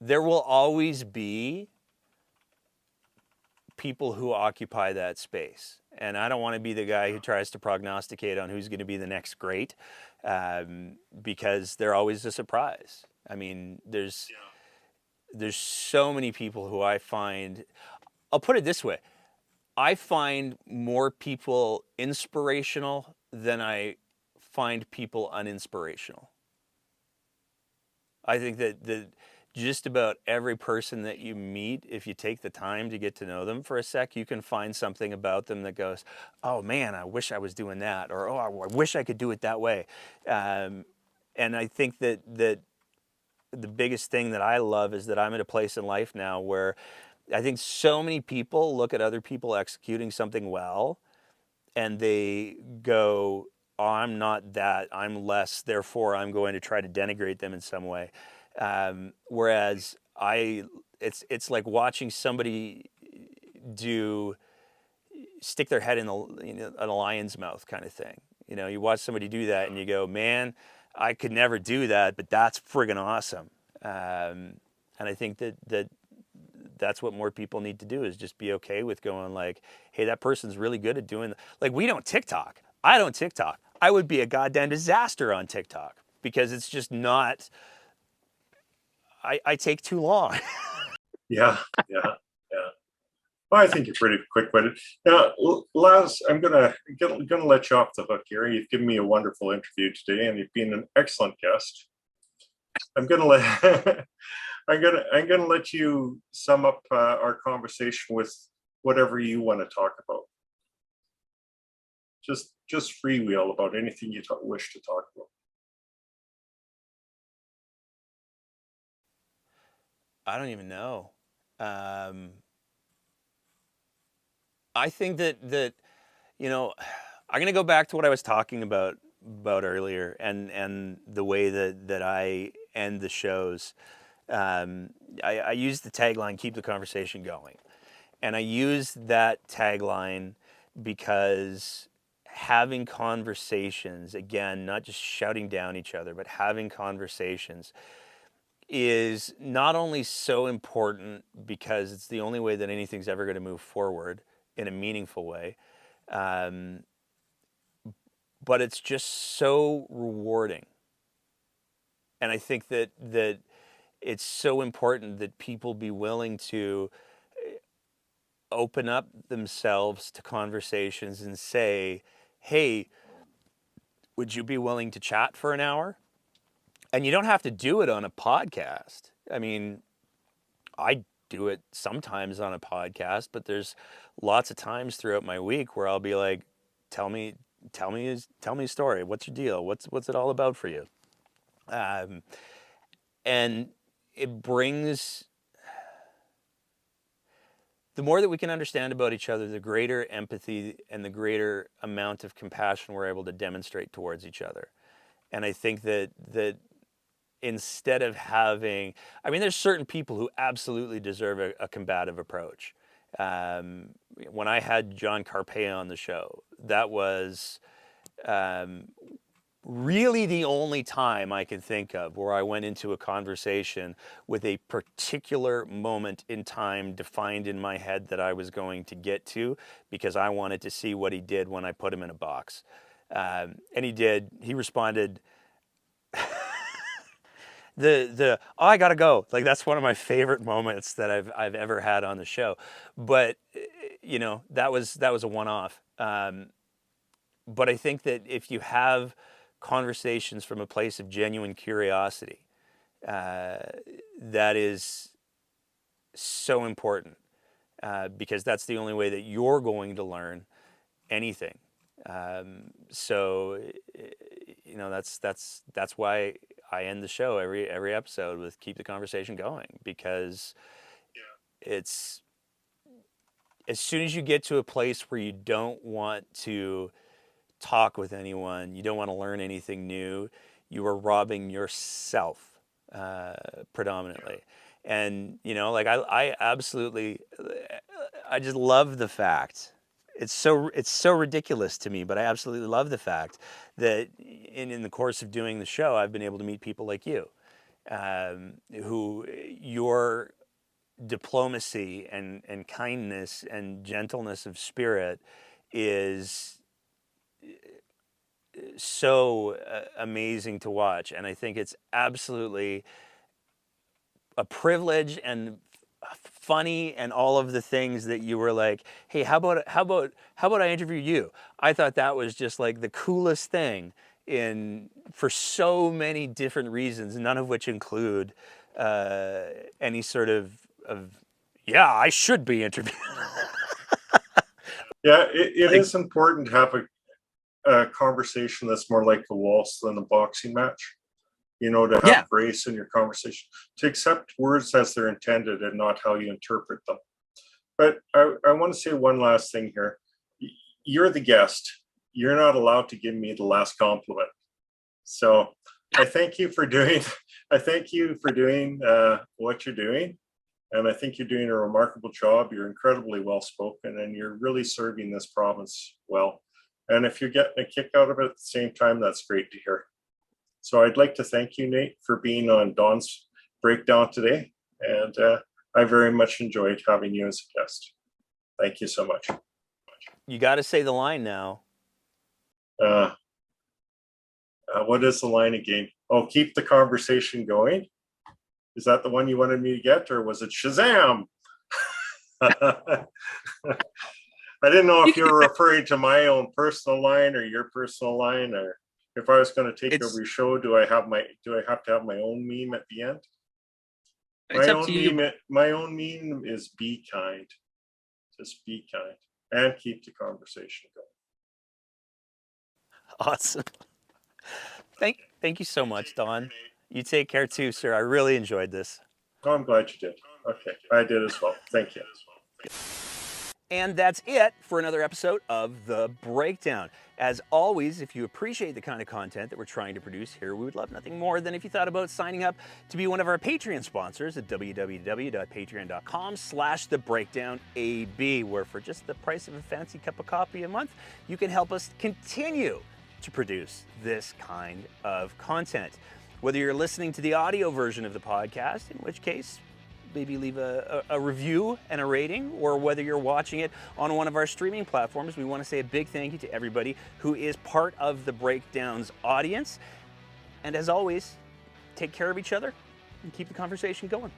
there will always be people who occupy that space. And I don't want to be the guy who tries to prognosticate on who's going to be the next great, because they're always a surprise. I mean, there's so many people who I find, I'll put it this way, I find more people inspirational than I find people uninspirational. I think that just about every person that you meet, if you take the time to get to know them for a sec, you can find something about them that goes, oh man, I wish I was doing that, or oh, I wish I could do it that way. And I think that the biggest thing that I love is that I'm at a place in life now where I think so many people look at other people executing something well and they go, oh, I'm not that, I'm less, therefore I'm going to try to denigrate them in some way. Whereas it's like watching somebody stick their head in a lion's mouth kind of thing. You know, you watch somebody do that and you go, man, I could never do that, but that's friggin' awesome. And I think that's what more people need to do, is just be okay with going like, hey, that person's really good at doing like, we don't TikTok. I don't TikTok. I would be a goddamn disaster on TikTok because it's just not, I take too long. Yeah, yeah, yeah. Well, I think you're pretty quick-witted. Now, Laz, I'm gonna let you off the hook here. You've given me a wonderful interview today, and you've been an excellent guest. I'm gonna let I'm gonna let you sum up our conversation with whatever you want to talk about. Just freewheel about anything you wish to talk about. I don't even know. I think that you know, I'm gonna go back to what I was talking about earlier, and the way that I end the shows. Um, I use the tagline "Keep the conversation going," and I use that tagline because having conversations, again, not just shouting down each other, but having conversations is not only so important because it's the only way that anything's ever going to move forward in a meaningful way, um, but it's just so rewarding. And I think that it's so important that people be willing to open up themselves to conversations and say, "Hey, would you be willing to chat for an hour?" And you don't have to do it on a podcast. I mean, I do it sometimes on a podcast, but there's lots of times throughout my week where I'll be like, "Tell me, tell me a story. What's your deal? What's it all about for you?" Um, and it brings the more that we can understand about each other, the greater empathy and the greater amount of compassion we're able to demonstrate towards each other. And I think that instead of having, I mean, there's certain people who absolutely deserve a combative approach. Um, when I had John Carpea on the show, that was um, really the only time I can think of where I went into a conversation with a particular moment in time defined in my head that I was going to get to because I wanted to see what he did when I put him in a box. And he did. He responded, the oh, I gotta go. Like that's one of my favorite moments that I've ever had on the show. But you know, that was a one-off. But I think that if you have conversations from a place of genuine curiosity, uh, that is so important because that's the only way that you're going to learn anything. So, you know, that's why I end the show every episode with "Keep the conversation going," because it's as soon as you get to a place where you don't want to talk with anyone, you don't want to learn anything new, you are robbing yourself predominantly. And you know, like I absolutely, I just love the fact. It's so ridiculous to me, but I absolutely love the fact that in the course of doing the show, I've been able to meet people like you, who your diplomacy and kindness and gentleness of spirit is so amazing to watch, and I think it's absolutely a privilege and funny and all of the things that you were like, "Hey, how about I interview you?" I thought that was just like the coolest thing in for so many different reasons, none of which include uh, any sort of yeah, I should be interviewed. Yeah, it Like, is important to have a conversation that's more like a waltz than a boxing match. You know, to yeah, have grace in your conversation, to accept words as they're intended and not how you interpret them. But I want to say one last thing here. You're the guest. You're not allowed to give me the last compliment. So I thank you for doing. I thank you for doing what you're doing, and I think you're doing a remarkable job. You're incredibly well spoken, and you're really serving this province well. And if you're getting a kick out of it at the same time, that's great to hear. So I'd like to thank you, Nate, for being on Don's Breakdown today. And I very much enjoyed having you as a guest. Thank you so much. You got to say the line now. Uh, what is the line again? Oh, keep the conversation going. Is that the one you wanted me to get, or was it Shazam? I didn't know if you were referring to my own personal line or your personal line, or if I was going to take over it's your show. Do I have to have my own meme at the end? it's up to you. My own meme is be kind. Just be kind and keep the conversation going. Awesome. Thank you so much, Don. You take care too, sir. I really enjoyed this. Oh, I'm glad you did. Okay, I did as well. Thank you. And that's it for another episode of The Breakdown. As always, if you appreciate the kind of content that we're trying to produce here, we would love nothing more than if you thought about signing up to be one of our Patreon sponsors at www.patreon.com/thebreakdownab, where for just the price of a fancy cup of coffee a month, you can help us continue to produce this kind of content. Whether you're listening to the audio version of the podcast, in which case, maybe leave a review and a rating, or whether you're watching it on one of our streaming platforms, we want to say a big thank you to everybody who is part of the Breakdown's audience. And as always, take care of each other and keep the conversation going.